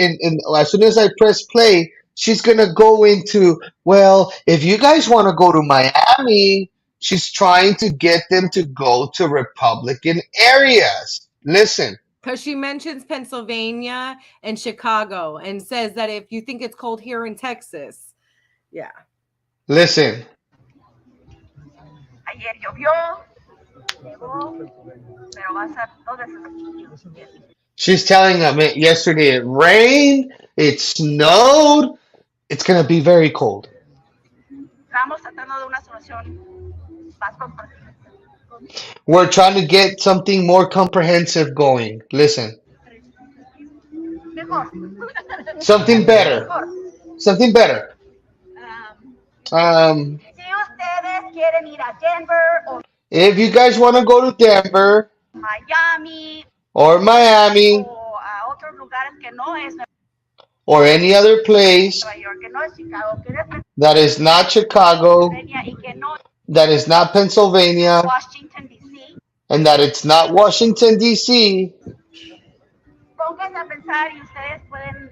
as soon as I press play, she's going to go into, well, if you guys want to go to Miami, she's trying to get them to go to Republican areas. Listen. Because she mentions Pennsylvania and Chicago and says that if you think it's cold here in Texas, yeah. Listen. Ayer llovió, nevó, pero va a ser todo eso. She's telling them yesterday it rained, it snowed, it's going to be very cold. Estamos tratando de una solución más comprensiva. We're trying to get something more comprehensive going. Listen. Mejor. Something better. Something better. Si ustedes quieren ir a Denver o If you guys want to go to Denver Miami or Miami o a otros lugares que no es or any other place Nueva York, que no es Chicago, que no es that is not Chicago, Pennsylvania y que no that is not Pennsylvania, es Washington, D.C., and that it's not Washington, D.C., pónganse a pensar y ustedes pueden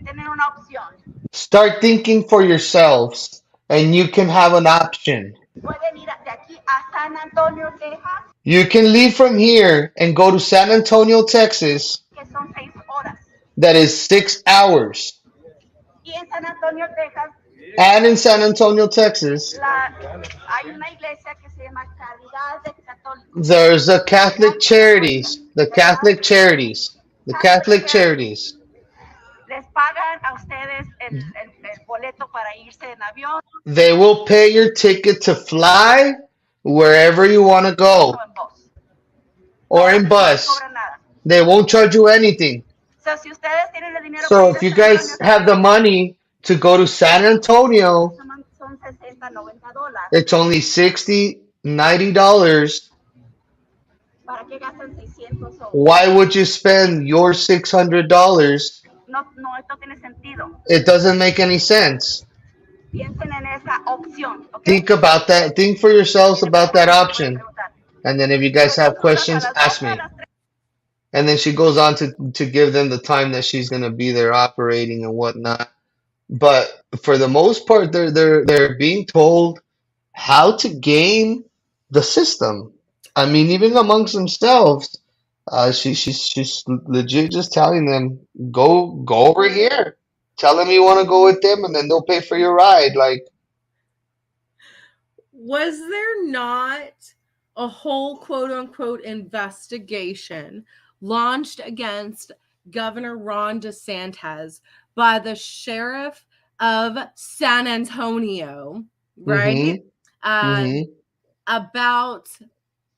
tener una opción. start thinking for yourselves and you can have an option. Pueden ir de aquí a San Antonio, Texas, You can leave from here and go to San Antonio, Texas, que son 6 horas. that is 6 hours. Y en San Antonio, Texas, And in San Antonio, Texas, hay una iglesia que se llama Caridad de Católicos. there's a Catholic Charities, the Catholic Charities, the Catholic Charities. Les pagan a ustedes el boleto para irse en avión They will pay your ticket to fly wherever you want to o go en bus. or in No bus. cobran nada. They won't charge you anything. So, si ustedes tienen el dinero So para if ir you a San guys Antonio, have the money to go to San Antonio, son $60, $90. it's only $60, $90. ¿Para qué gastan 600 o Why would you spend your $600? no, no, esto tiene sentido. It doesn't make any sense. Piensen en esa opción, ¿ok? Think about that. Think for yourselves Tiene about that preguntas, me pueden option. preguntar. And then if you guys have questions, ask me. And then she goes on to give them the time that she's going to be there operating and whatnot. But for the most part, they're being told how to game the system. I mean, even amongst themselves, she's legit just telling them go over here. Tell them you want to go with them, and then they'll pay for your ride. Like, was there not a whole quote unquote investigation launched against Governor Ron DeSantis by the sheriff of San Antonio, right? About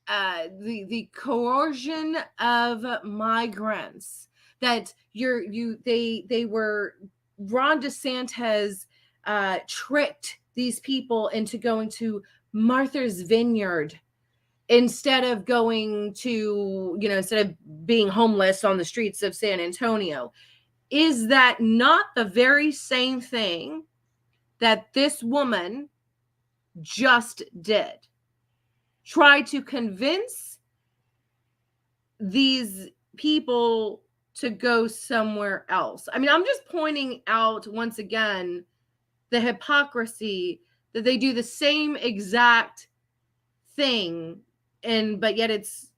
the coercion of migrants, that they were Ron DeSantis tricked these people into going to Martha's Vineyard instead of going to, instead of being homeless on the streets of San Antonio. Is that not the very same thing that this woman just did? Try to convince these people to go somewhere else. I mean, I'm just pointing out once again the hypocrisy that they do the same exact thing, but yet it's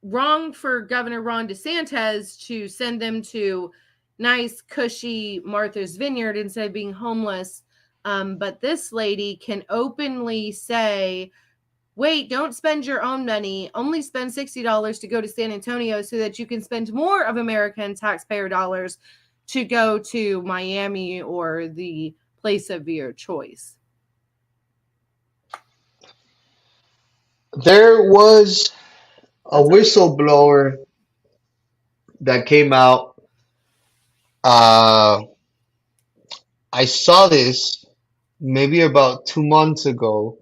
wrong for Governor Ron DeSantis to send them to nice, cushy Martha's Vineyard instead of being homeless. But this lady can openly say, wait, don't spend your own money. Only spend $60 to go to San Antonio so that you can spend more of American taxpayer dollars to go to Miami or the place of your choice. there was a whistleblower that came out. I saw this maybe about 2 months ago,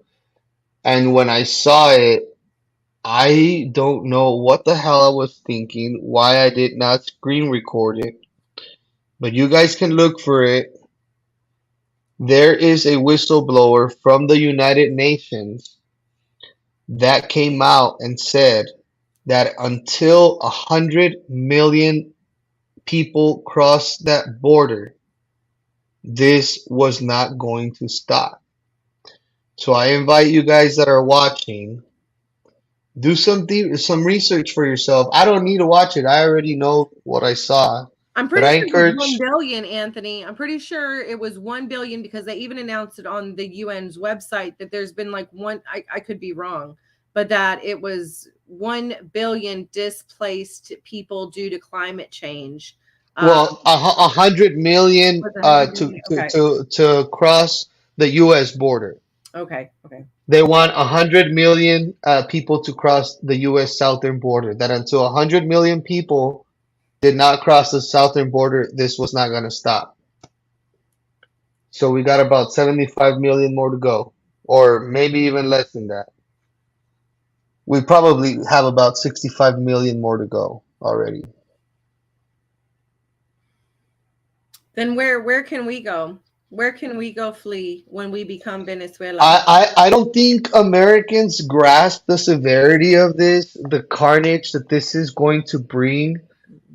and when I saw it, I don't know what the hell I was thinking, why I did not screen record it, but you guys can look for it. There is a whistleblower from the United Nations that came out and said that until 100 million people cross that border, this was not going to stop. So I invite you guys that are watching, do some research for yourself. I don't need to watch it. I already know what I saw. I'm But pretty I sure it was encourage 1 billion, Anthony. I'm pretty sure it was 1 billion because they even announced it on the UN's website that there's been like I could be wrong, but that it was 1 billion displaced people due to climate change. well, 100 million to cross the U.S. border. Okay. They want 100 million people to cross the U.S. southern border. That until 100 million people did not cross the southern border, this was not going to stop. So we got about 75 million more to go, or maybe even less than that. We probably have about 65 million more to go already. Then where can we go? Where can we go flee when we become Venezuela? I don't think Americans grasp the severity of this, the carnage that this is going to bring.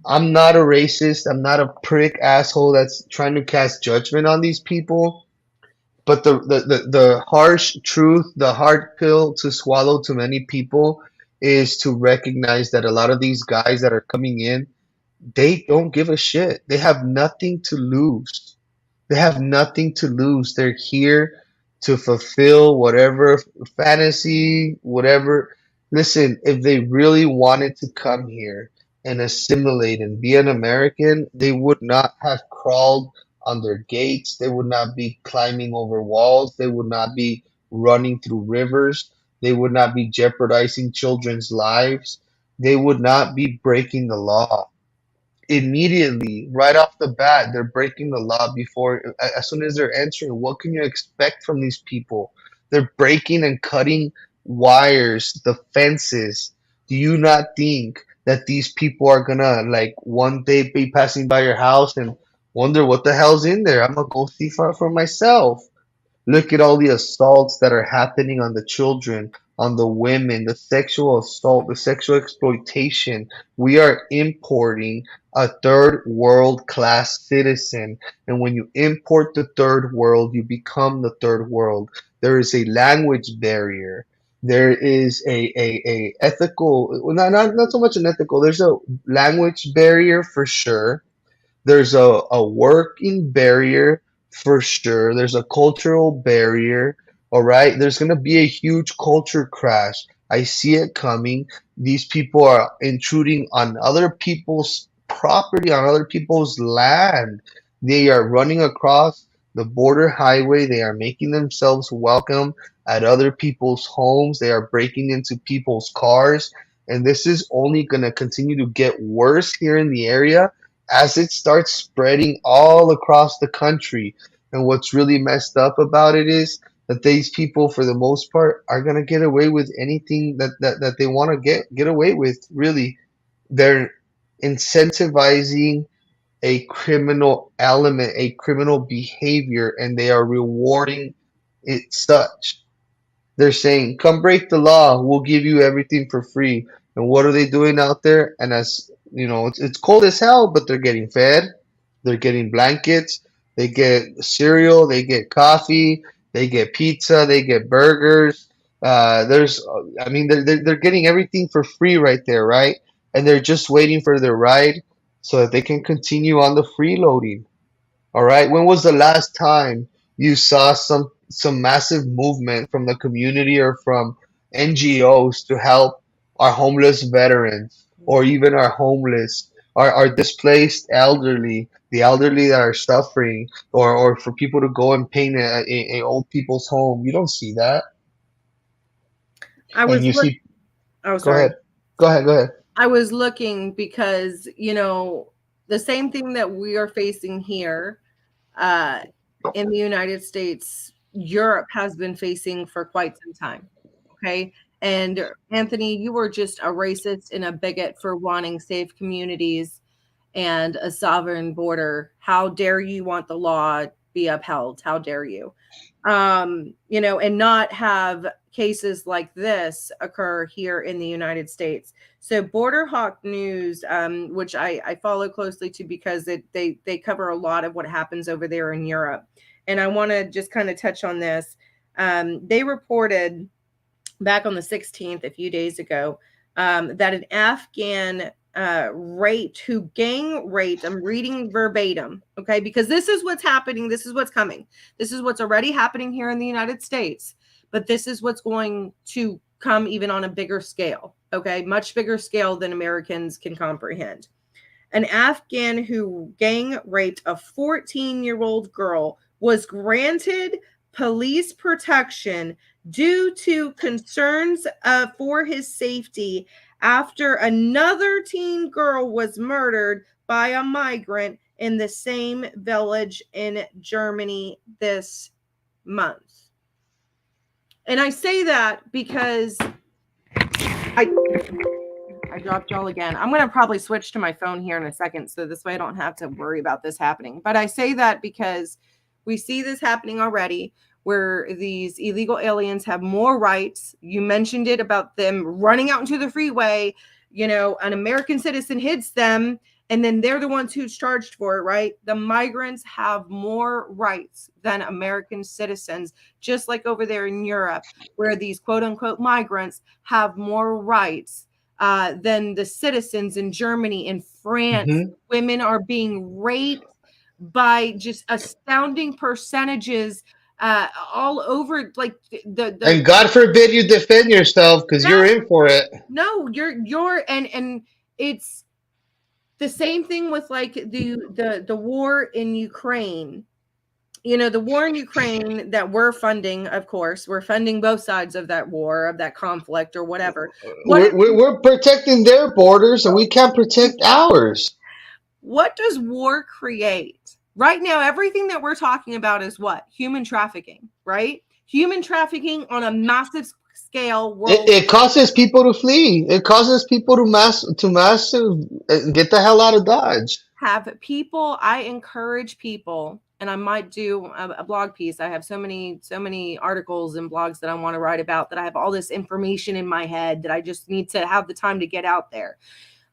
I'm not a racist. I'm not a prick asshole that's trying to cast judgment on these people. But the harsh truth, the hard pill to swallow to many people is to recognize that a lot of these guys that are coming in, they don't give a shit. They have nothing to lose. They have nothing to lose. They're here to fulfill whatever fantasy, whatever. Listen, if they really wanted to come here and assimilate and be an American, they would not have crawled on their gates. They would not be climbing over walls. They would not be running through rivers. They would not be jeopardizing children's lives. They would not be breaking the law. Immediately, right off the bat, they're breaking the law before, as soon as they're entering. What can you expect from these people? They're breaking and cutting wires, the fences Do you not think that these people are gonna like one day be passing by your house and wonder what the hell's in there? I'm gonna go see for myself. Look at all the assaults that are happening on the children, on the women, the sexual assault, the sexual exploitation. We are importing a third world class citizen. And when you import the third world, you become the third world. There is a language barrier. There is a ethical, well, not so much an ethical, there's a language barrier for sure. There's a working barrier for sure. There's a cultural barrier. All right. There's going to be a huge culture crash. I see it coming. These people are intruding on other people's property, on other people's land. They are running across the border highway. They are making themselves welcome at other people's homes. They are breaking into people's cars. And this is only going to continue to get worse here in the area as it starts spreading all across the country. And what's really messed up about it is that these people, for the most part, are gonna get away with anything that they want to get away with. Really, they're incentivizing a criminal element, a criminal behavior, and they are rewarding it such. They're saying, "Come break the law. We'll give you everything for free." And what are they doing out there? And as you know, it's cold as hell, but they're getting fed. They're getting blankets. They get cereal. They get coffee. They get pizza. They get burgers. I mean, they're getting everything for free right there, right? And they're just waiting for their ride so that they can continue on the freeloading. All right. When was the last time you saw some massive movement from the community or from NGOs to help our homeless veterans or even our homeless, our displaced elderly, the elderly that are suffering, or for people to go and paint a old people's home? You don't see that. I And was you look. see, Oh, go sorry. ahead. Go ahead. Go ahead. I was looking because, the same thing that we are facing here uh, in the United States, Europe has been facing for quite some time. Okay. And Anthony, you were just a racist and a bigot for wanting safe communities and a sovereign border. How dare you want the law be upheld? How dare you? And not have cases like this occur here in the United States. So Border Hawk News, which I follow closely to because they cover a lot of what happens over there in Europe. And I want to just kind of touch on this. They reported back on the 16th, a few days ago, that an Afghan who gang raped, I'm reading verbatim, okay, because this is what's happening, this is what's coming, this is what's already happening here in the United States, but this is what's going to come even on a bigger scale, okay, much bigger scale than Americans can comprehend. An Afghan who gang raped a 14-year-old girl was granted police protection due to concerns for his safety after another teen girl was murdered by a migrant in the same village in Germany this month. And I say that because I dropped y'all again. I'm going to probably switch to my phone here in a second, so this way I don't have to worry about this happening. But I say that because we see this happening already, where these illegal aliens have more rights. You mentioned it about them running out into the freeway. An American citizen hits them, and then they're the ones who's charged for it, right? The migrants have more rights than American citizens, just like over there in Europe, where these quote unquote migrants have more rights than the citizens in Germany and France. Mm-hmm. Women are being raped by just astounding percentages all over, like the And God forbid you defend yourself because you're in for it. No, you're and it's the same thing with like the war in Ukraine. The war in Ukraine that we're funding, of course, we're funding both sides of that war, of that conflict or whatever. We're protecting their borders and we can't protect ours. What does war create? Right now, everything that we're talking about is what? Human trafficking, right? Human trafficking on a massive scale It, world. it causes people to flee. It causes people to get the hell out of Dodge. Have people, I encourage people, and I might do a blog piece. I have so many articles and blogs that I want to write about, that I have all this information in my head that I just need to have the time to get out there.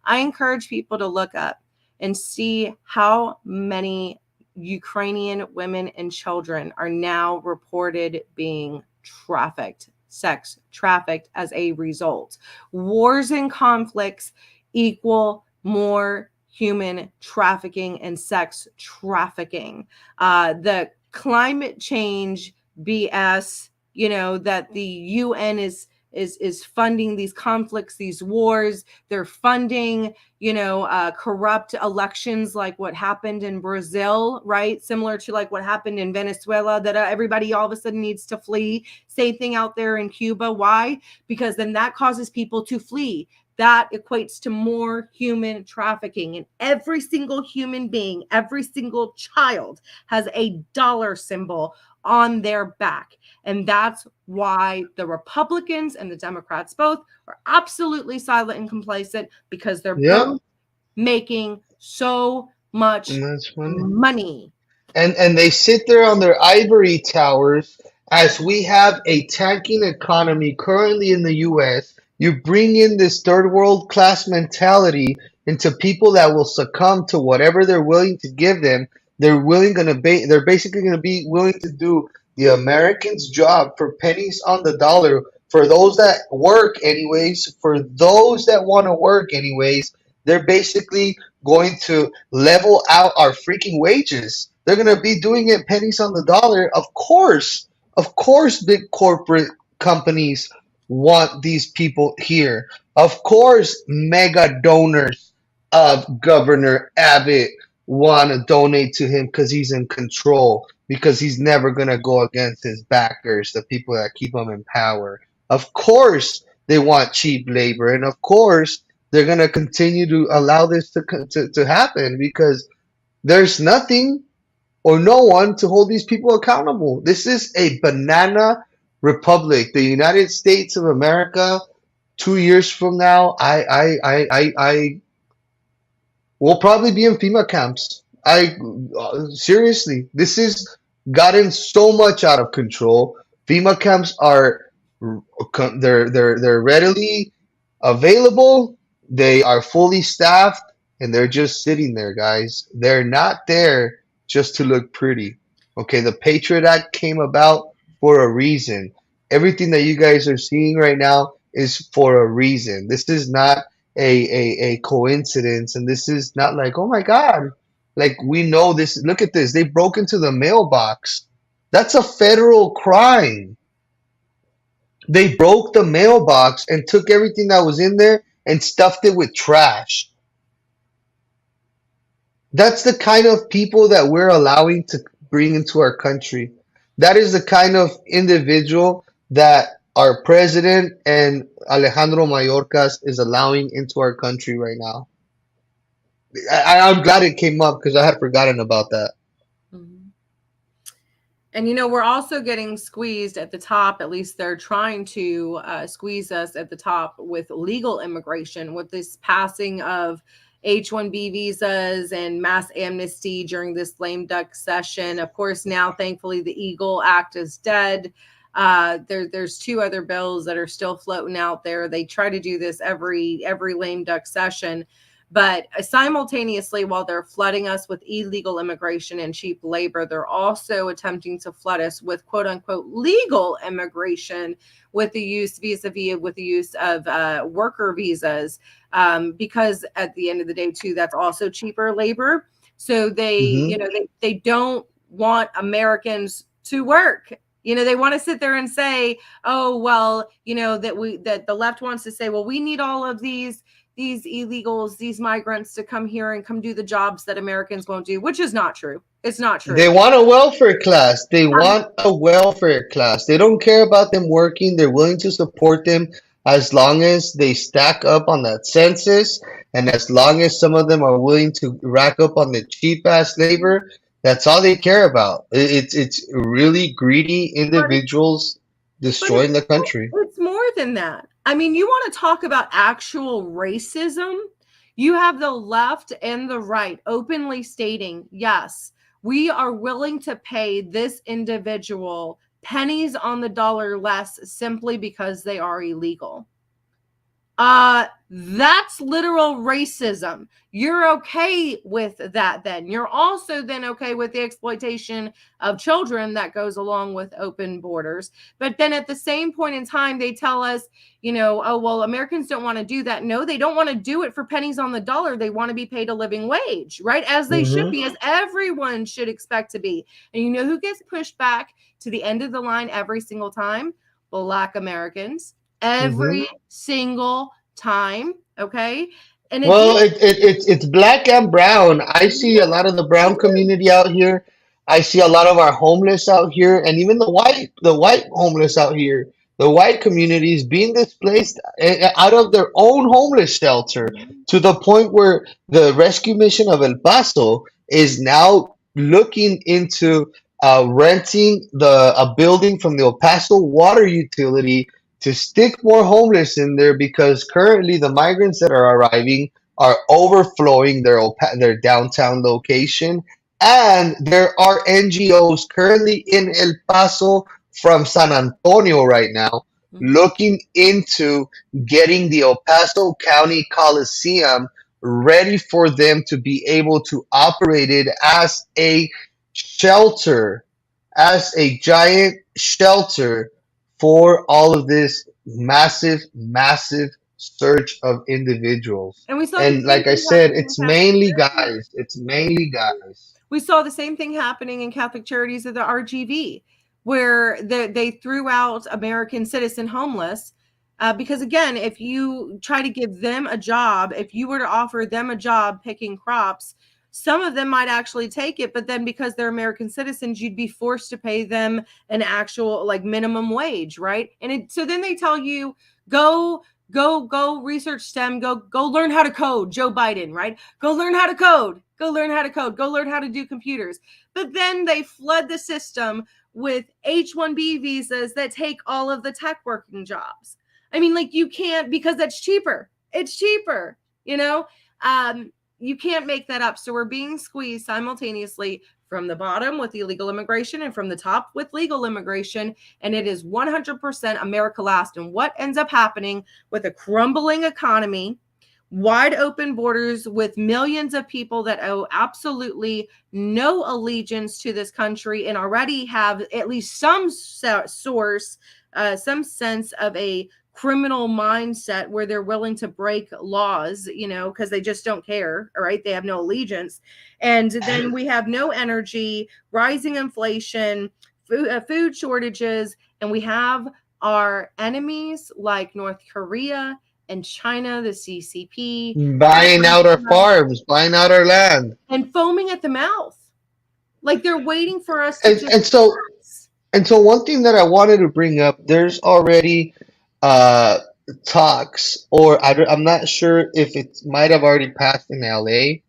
I encourage people to look up and see how many Ukrainian women and children are now reported being trafficked, sex trafficked as a result. Wars and conflicts equal more human trafficking and sex trafficking. The climate change BS, that the UN is funding these conflicts, these wars. They're funding, corrupt elections like what happened in Brazil, right? Similar to like what happened in Venezuela, that everybody all of a sudden needs to flee. Same thing out there in Cuba. Why? Because then that causes people to flee. That equates to more human trafficking. And every single human being, every single child has a dollar symbol on their back. And that's why the Republicans and the Democrats both are absolutely silent and complacent, because they're Yeah, both making so much and that's funny. money. And they sit there on their ivory towers as we have a tanking economy currently in the US. You bring in this third world class mentality into people that will succumb to whatever they're willing to give them. They're basically gonna be willing to do the Americans' job for pennies on the dollar, for those that work anyways, for those that want to work anyways. They're basically going to level out our freaking wages. They're going to be doing it pennies on the dollar. Of course, big corporate companies want these people here. Of course, mega donors of Governor Abbott want to donate to him because he's in control, because he's never going to go against his backers, the people that keep him in power. Of course, they want cheap labor. And of course, they're going to continue to allow this to happen because there's nothing or no one to hold these people accountable. This is a banana republic. The United States of America, 2 years from now, I will probably be in FEMA camps. Seriously, this has gotten so much out of control. FEMA camps are they're readily available. They are fully staffed, and they're just sitting there, guys. They're not there just to look pretty. Okay, the Patriot Act came about for a reason. Everything that you guys are seeing right now is for a reason. This is not a coincidence, and this is not like, oh my God, like we know this. Look at this. They broke into the mailbox. That's a federal crime. They broke the mailbox and took everything that was in there and stuffed it with trash. That's the kind of people that we're allowing to bring into our country. That is the kind of individual that our president and Alejandro Mayorkas is allowing into our country right now. I'm glad it came up because I had forgotten about that. Mhm. And we're also getting squeezed at the top. At least they're trying to squeeze us at the top with legal immigration, with this passing of H-1B visas and mass amnesty during this lame duck session. Of course, now, thankfully, the Eagle Act is dead. There's two other bills that are still floating out there. They try to do this every lame duck session. But simultaneously, while they're flooding us with illegal immigration and cheap labor, they're also attempting to flood us with quote unquote legal immigration with the use of worker visas. Because at the end of the day, too, that's also cheaper labor. So Hmm. they don't want Americans to work. They want to sit there and say, oh, well, that the left wants to say, well, we need all of these illegals, these migrants to come here and come do the jobs that Americans won't do, which is not true. It's not They true. want a welfare class. They want a welfare class. They don't care about them working. They're willing to support them as long as they stack up on that census and as long as some of them are willing to rack up on the cheap ass labor. That's all they care about. It's really greedy But individuals. But destroying the country. it's more than that. I mean, you want to talk about actual racism? You have the left and the right openly stating, yes, we are willing to pay this individual pennies on the dollar less simply because they are illegal. That's literal racism. You're okay with that then. You're also then okay with the exploitation of children that goes along with open borders. But then at the same point in time, they tell us, oh, well, Americans don't want to do that. No, they don't want to do it for pennies on the dollar. They want to be paid a living wage, right? As they should be, as everyone should expect to be. And you know who gets pushed back to the end of the line every single time? Black Americans. Every single time, okay? And it's black and brown. I see a lot of the brown community out here. I see a lot of our homeless out here, and even the white homeless out here. The white communities being displaced out of their own homeless shelter to the point where the rescue mission of El Paso is now looking into renting a building from the El Paso water utility to stick more homeless in there because currently the migrants that are arriving are overflowing their downtown location, and there are NGOs currently in El Paso from San Antonio right now looking into getting the El Paso County Coliseum ready for them to be able to operate it as a shelter, as a giant shelter for all of this massive surge of individuals. And we saw And like I said, it's mainly guys. It's mainly guys. We saw the same thing happening in Catholic Charities of the RGV, where they threw out American citizen homeless. Because again, if you try to give them a job, if you were to offer them a job picking crops, some of them might actually take it, but then because they're American citizens, you'd be forced to pay them an actual like minimum wage, right? And so then they tell you, go research STEM, go learn how to code, Joe Biden, right? Go learn how to code, go learn how to do computers. But then they flood the system with H-1B visas that take all of the tech working jobs. I mean, like you can't, because that's cheaper. It's cheaper, you can't make that up. So we're being squeezed simultaneously from the bottom with illegal immigration and from the top with legal immigration. And it is 100% America last. And what ends up happening with a crumbling economy, wide open borders with millions of people that owe absolutely no allegiance to this country and already have at least some source, some sense of a criminal mindset where they're willing to break laws, because they just don't care. All right. They have no allegiance. And then we have no energy, rising inflation, food shortages, and we have our enemies like North Korea and China, the CCP, buying out our farms, buying out our land, and foaming at the mouth. Like they're waiting for us to and so one thing that I wanted to bring up, there's already talks, or I'm not sure if it might have already passed in LA,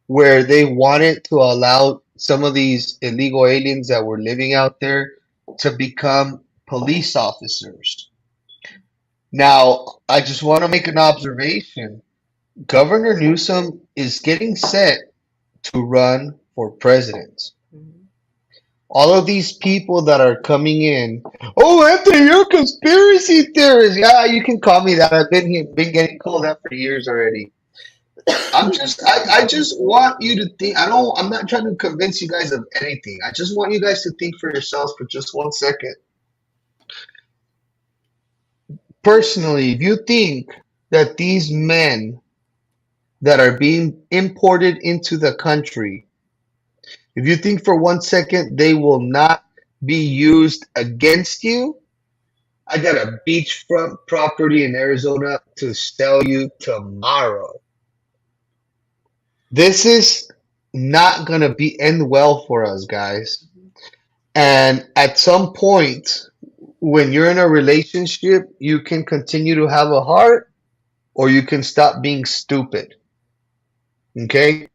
where they wanted to allow some of these illegal aliens that were living out there to become police officers. Now, I just want to make an observation. Governor Newsom is getting set to run for president. All of these people that are coming in, oh, Anthony, you're a conspiracy theorist. Yeah, you can call me that. I've been getting called that for years already. I just want you to think. I'm not trying to convince you guys of anything. I just want you guys to think for yourselves for just 1 second. Personally, if you think that these men that are being imported into the country, if you think for 1 second they will not be used against you, I got a beachfront property in Arizona to sell you tomorrow. This is not going to end well for us, guys. And at some point, when you're in a relationship, you can continue to have a heart or you can stop being stupid. Okay?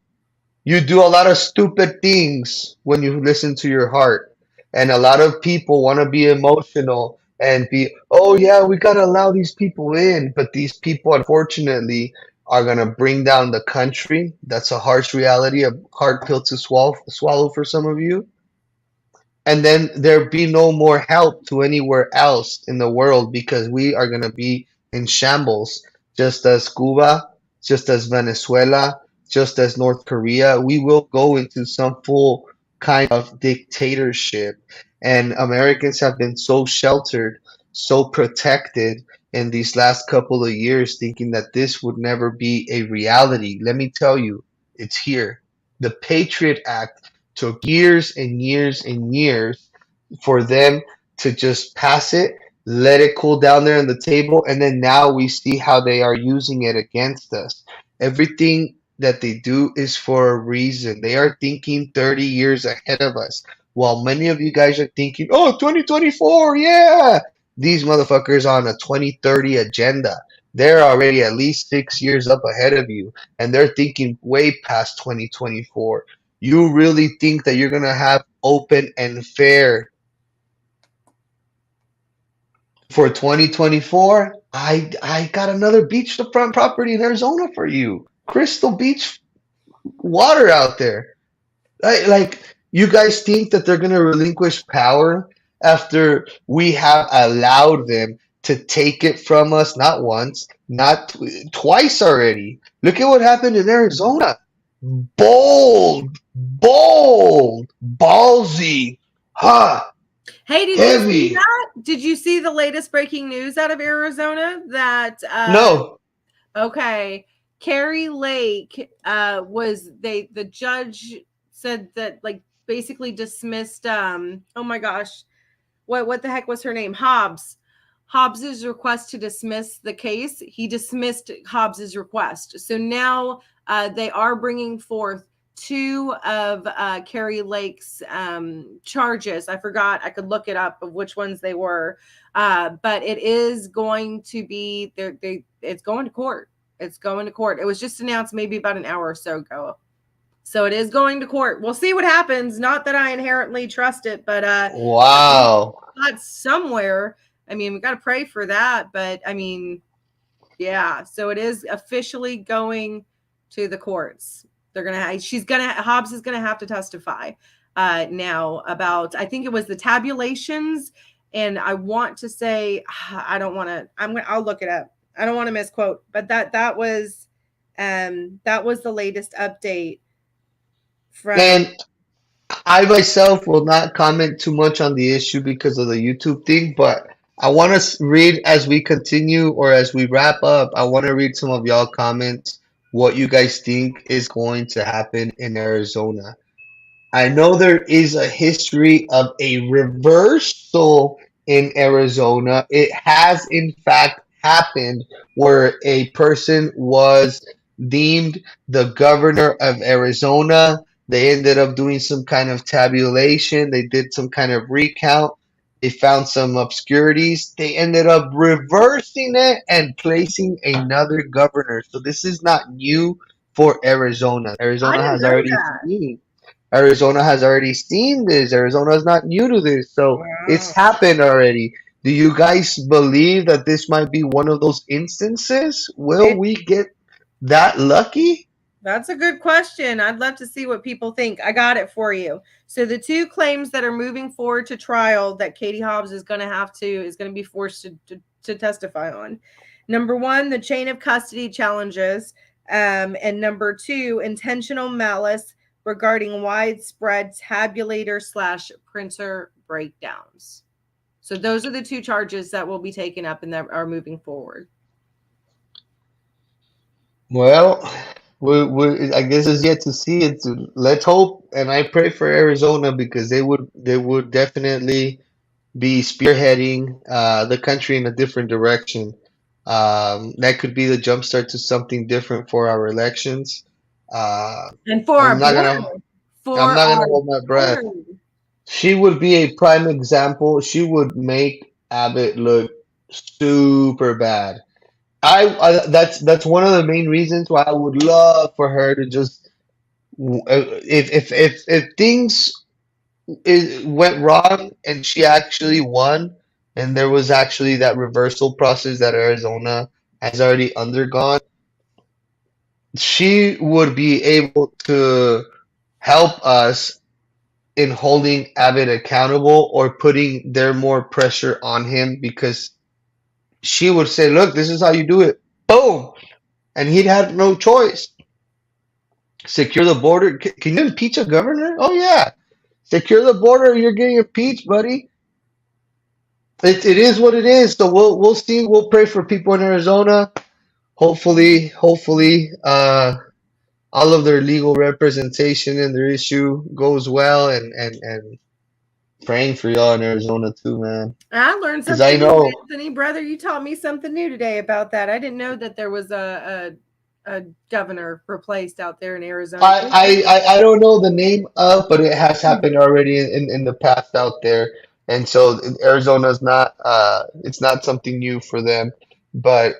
You do a lot of stupid things when you listen to your heart. And a lot of people want to be emotional and be, oh yeah, we gotta allow these people in, but these people unfortunately are gonna bring down the country. That's a harsh reality, a hard pill to swallow for some of you. And then there be no more help to anywhere else in the world because we are going to be in shambles, just as Cuba, just as Venezuela, just as North Korea. We will go into some full kind of dictatorship. And Americans have been so sheltered, so protected in these last couple of years, thinking that this would never be a reality. Let me tell you, it's here. The Patriot Act took years and years and years for them to just pass it, let it cool down there on the table, and then now we see how they are using it against us. Everything that they do is for a reason. They are thinking 30 years ahead of us. While many of you guys are thinking, oh, 2024, yeah. These motherfuckers on a 2030 agenda. They're already at least 6 years up ahead of you, and they're thinking way past 2024. You really think that you're gonna have open and fair for 2024? I got another beachfront property in Arizona for you. Crystal Beach water out there. Like you guys think that they're gonna relinquish power after we have allowed them to take it from us not once, not twice already. Look at what happened in Arizona. Bold, bold, ballsy, ha, Hey, did you see heavy. that? Did you see the latest breaking news out of Arizona that No, okay, Carrie Lake the judge said that like basically dismissed oh my gosh, what the heck was her name? Hobbs's request to dismiss the case. He dismissed Hobbs's request. So now they are bringing forth two of Carrie Lake's charges. I forgot. I could look it up of which ones they were. But it is going to be it's going to court. It's going to court. It was just announced maybe about an hour or so ago. So it is going to court. We'll see what happens. Not that I inherently trust it, but wow. not somewhere. I mean, we got to pray for that, but I mean, yeah. So it is officially going to the courts. Hobbs is gonna have to testify now about. I think it was the tabulations, and I want to say I don't want to. I'll look it up. I don't want to misquote, but that was the latest update from. And I myself will not comment too much on the issue because of the YouTube thing, but I want to read as we continue or as we wrap up. I want to read some of y'all comments, what you guys think is going to happen in Arizona. I know there is a history of a reversal in Arizona. It has, in fact, happened where a person was deemed the governor of Arizona. They ended up doing some kind of tabulation. They did some kind of recount. They found some obscurities. They ended up reversing it and placing another governor. So this is not new for Arizona. I didn't know that. Arizona has already seen this. Arizona is not new to this. So it's Wow. happened already. Do you guys believe that this might be one of those instances? Will we get that lucky? That's a good question. I'd love to see what people think. I got it for you. So the two claims that are moving forward to trial that Katie Hobbs is going to be forced to testify on. Number one, the chain of custody challenges. And number two, intentional malice regarding widespread tabulator/printer breakdowns. So those are the two charges that will be taken up and that are moving forward. Well, I guess it's yet to see it. Let's hope, and I pray for Arizona because they would definitely be spearheading the country in a different direction. That could be the jumpstart to something different for our elections. Uh, And for I'm our not border. gonna For I'm not gonna our hold my breath. border. She would be a prime example. She would make Abbott look super bad. That's one of the main reasons why I would love for her to just if things went wrong and she actually won, and there was actually that reversal process that Arizona has already undergone, she would be able to help us in holding Abbott accountable or putting their more pressure on him, because she would say, look, this is how you do it. Boom. And he'd have no choice. Secure the border. Can you impeach a governor? Oh, yeah. Secure the border. You're getting impeached, buddy. It is what it is. So we'll see. We'll pray for people in Arizona. Hopefully, all of their legal representation and their issue goes well, and praying for y'all in Arizona too, man. I learned Because I something new, know Anthony, brother. You taught me something new today about that. I didn't know that there was a governor replaced out there in Arizona. I don't know the name of, but it has happened already in the past out there, and so Arizona's not it's not something new for them. But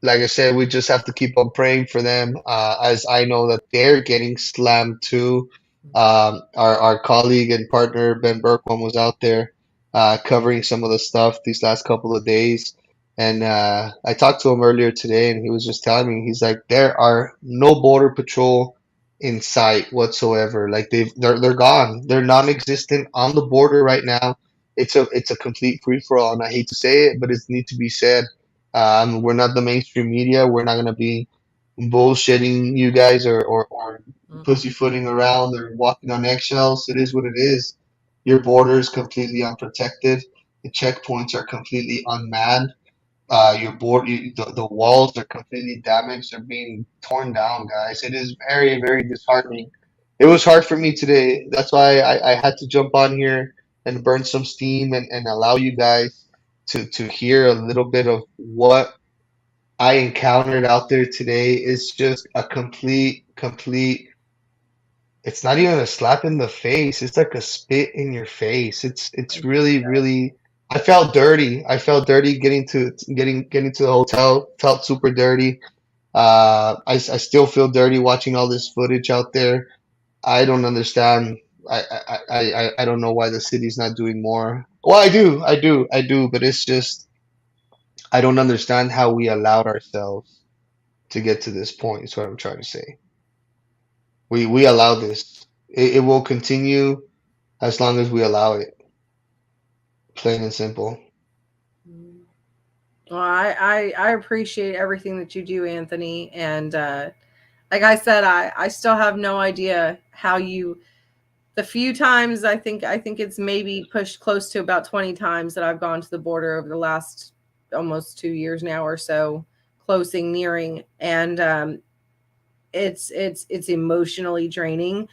like I said, we just have to keep on praying for them, as I know that they're getting slammed too. Our colleague and partner Ben Berkman was out there covering some of the stuff these last couple of days. And I talked to him earlier today, and he was just telling me, he's like, there are no border patrol in sight whatsoever. Like they're gone. They're non-existent on the border right now. It's a complete free for all, and I hate to say it, but it needs to be said. We're not the mainstream media. We're not gonna be bullshitting you guys or pussyfooting around or walking on eggshells. It is what it is. Your border is completely unprotected. The checkpoints are completely unmanned. The walls are completely damaged. They're being torn down, guys. It is very, very disheartening. It was hard for me today. That's why I had to jump on here and burn some steam and allow you guys to hear a little bit of what I encountered out there today. Is just a complete, it's not even a slap in the face. It's like a spit in your face. It's really, really. I felt dirty. I felt dirty getting to the hotel. Felt super dirty. I still feel dirty watching all this footage out there. I don't understand. I don't know why the city's not doing more. Well, I do. But it's just I don't understand how we allowed ourselves to get to this point. Is what I'm trying to say. We allow this. It will continue as long as we allow it. Plain and simple. Well, I appreciate everything that you do, Anthony. And like I said, I still have no idea how you. The few times I think it's maybe pushed close to about 20 times that I've gone to the border over the last almost 2 years now or so, closing, nearing, and it's emotionally draining.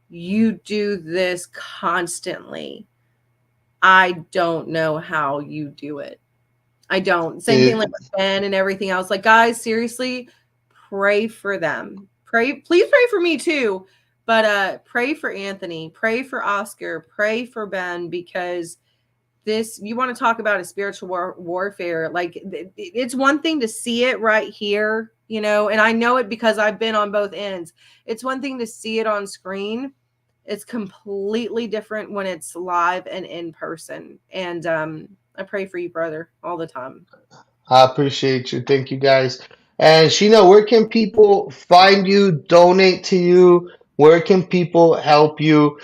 You do this constantly. I don't know how you do it. I don't. Same thing like with Ben and everything else. Like, guys, seriously, pray for them. Please pray for me too. But pray for Anthony, pray for Oscar, pray for Ben, because this, you want to talk about a spiritual warfare. Like, it's one thing to see it right here, you know, and I know it because I've been on both ends. It's one thing to see it on screen. It's completely different when it's live and in person. And I pray for you, brother, all the time. I appreciate you. Thank you, guys. And Sheena, where can people find you, donate to you? Where can people help you?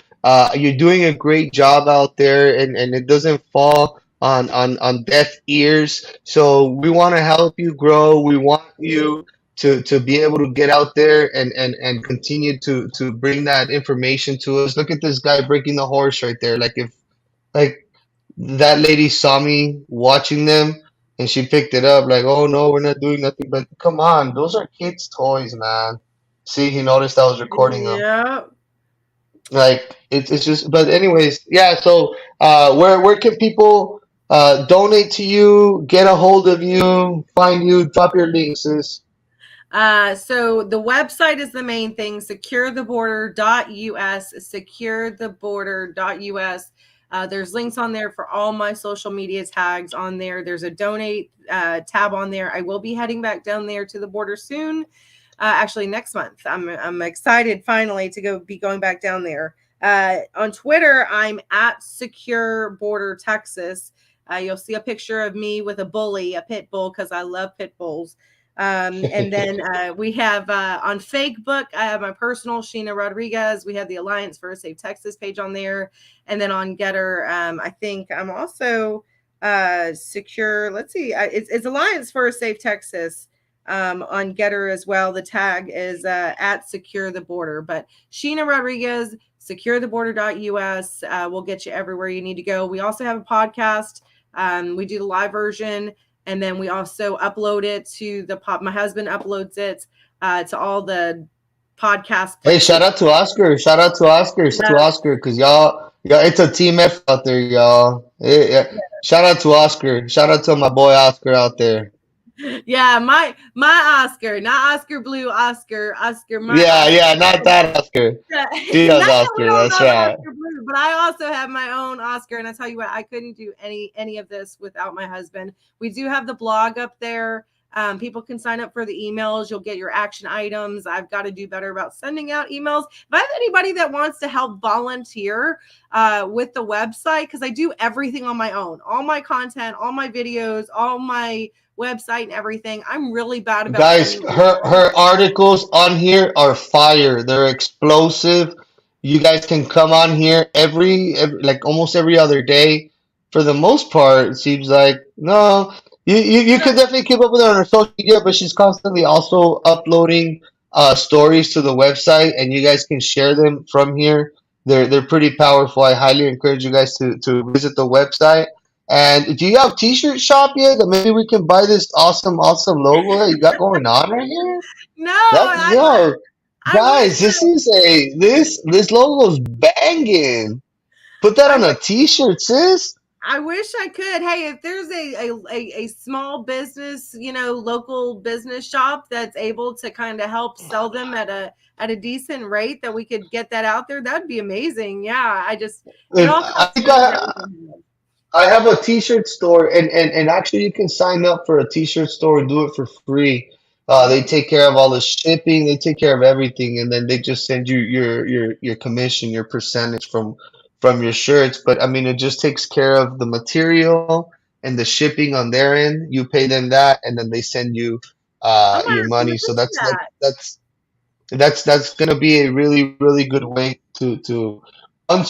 You're doing a great job out there, and it doesn't fall on deaf ears. So we want to help you grow. We want you to be able to get out there and continue to bring that information to us. Look at this guy breaking the horse right there. Like that lady saw me watching them and she picked it up like, oh no, we're not doing nothing. But come on, those are kids' toys, man. See, he noticed I was recording them. Yeah. Like it's just. But anyways, yeah. So where can people donate to you, get a hold of you, find you, drop your links, sis? So the website is the main thing, securetheborder.us, securetheborder.us. There's links on there for all my social media tags on there. There's a donate tab on there. I will be heading back down there to the border soon. Actually, next month. I'm excited finally to be going back down there. On Twitter, I'm at Secure Border Texas. You'll see a picture of me with a bully, a pit bull, because I love pit bulls. And then we have on Facebook, I have my personal Sheena Rodriguez. We have the Alliance for a Safe Texas page on there. And then on Getter, I think I'm also secure. Let's see, it's Alliance for a Safe Texas on Getter as well. The tag is at Secure the Border. But Sheena Rodriguez, securetheborder.us will get you everywhere you need to go. We also have a podcast. We do the live version. And then we also upload it to the my husband uploads it to all the podcast Hey, places. shout out to Oscar. Shout out to Oscar. Shout out to Oscar, because y'all, it's a team effort out there, y'all. Yeah. Shout out to Oscar. Shout out to my boy Oscar out there. Yeah, my Oscar, not Oscar Blue, Oscar, my Yeah, Oscar. yeah, not that Oscar. She Not knows that we Oscar. don't That's love right. Oscar Blue, but I also have my own Oscar, and I tell you what, I couldn't do any of this without my husband. We do have the blog up there. People can sign up for the emails. You'll get your action items. I've got to do better about sending out emails. If I have anybody that wants to help volunteer with the website, because I do everything on my own, all my content, all my videos, all my website and everything. I'm really bad about Guys, sending her articles on here are fire. They're explosive. You guys can come on here every like almost every other day. For the most part, it seems like no. You can definitely keep up with her on her social media, but she's constantly also uploading stories to the website, and you guys can share them from here. They're pretty powerful. I highly encourage you guys to visit the website. And do you have T-shirt shop yet? That maybe we can buy this awesome logo that you got going on right here. No, That yo, I wish guys, this logo's banging. Put that I on a wish T-shirt, sis. I wish I could. Hey, if there's a small business, local business shop that's able to kind of help sell them at a decent rate that we could get that out there, that'd be amazing. Yeah, it And all I comes think down to networking. I have a T-shirt store, and actually you can sign up for a T-shirt store and do it for free. They Oh, take care of all the shipping, they take care of everything, and then they just send you your commission, your percentage from your shirts. But I mean, it just takes care of the material and the shipping on their end. You pay them that, and then they send you I might your have to money. look So into that's like that. that's gonna be a really good way to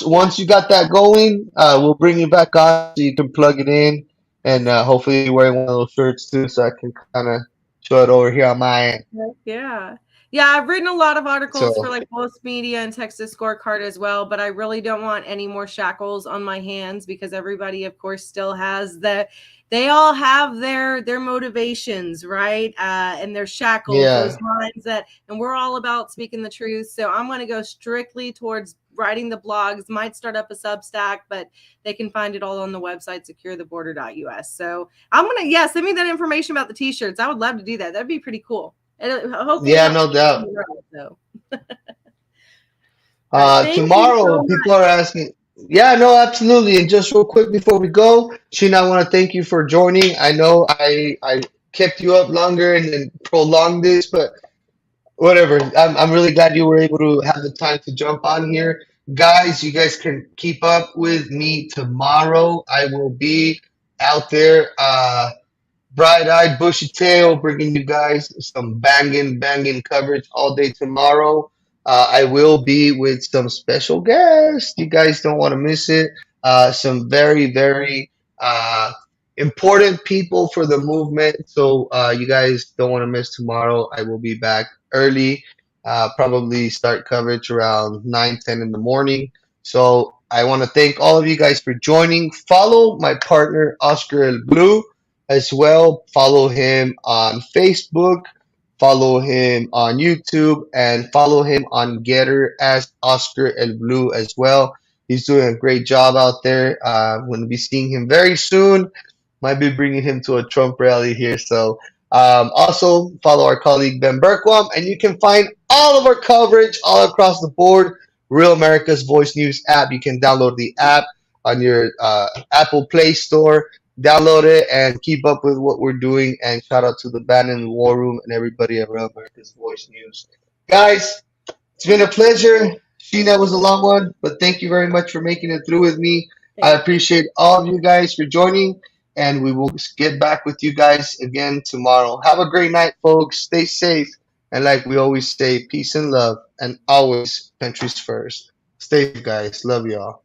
once you got that going, we'll bring you back on so you can plug it in, and hopefully you're wearing one of those shirts too, so I can kind of show it over here on my end. Yeah. Yeah, I've written a lot of articles for So like Post Media and Texas Scorecard as well, but I really don't want any more shackles on my hands because everybody, of course, still has they all have their motivations, right? And their shackles, those yeah, lines and we're all about speaking the truth. So I'm going to go strictly towards writing the blogs, might start up a Substack, but they can find it all on the website, securetheborder.us. So I'm going to, yeah, send me that information about the t-shirts. I would love to do that. That'd be pretty cool. It'll hopefully yeah, help no keep me on doubt. the road, so. But thank you so Tomorrow, much. people are asking. Yeah, no, absolutely. And just real quick before we go, Sheena, I want to thank you for joining. I know I kept you up longer and prolonged this, but whatever. I'm really glad you were able to have the time to jump on here. Guys, you guys can keep up with me tomorrow. I will be out there. Bright-eyed, bushy tail, bringing you guys some banging coverage all day tomorrow. I will be with some special guests. You guys don't want to miss it. Some very uh, important people for the movement. So you guys don't want to miss tomorrow. I will be back early. Probably start coverage around 9, 10 in the morning. So I want to thank all of you guys for joining. Follow my partner Oscar El Blue as well. Follow him on Facebook, follow him on YouTube, and follow him on Getter as Oscar El Blue as well. He's doing a great job out there. I'm going to be seeing him very soon. Might be bringing him to a Trump rally here. So also follow our colleague Ben Berkwam, and you can find all of our coverage all across the board. Real America's Voice News app. You can download the app on your Apple Play Store. Download it and keep up with what we're doing. And shout out to the band in the War Room and everybody at Real America's Voice News. Guys, it's been a pleasure. Sheena was a long one, but thank you very much for making it through with me. I Thank you. appreciate all of you guys for joining, and we will get back with you guys again tomorrow. Have a great night, folks. Stay safe. And like we always say, peace and love, and always countries first. Stay safe, guys. Love y'all.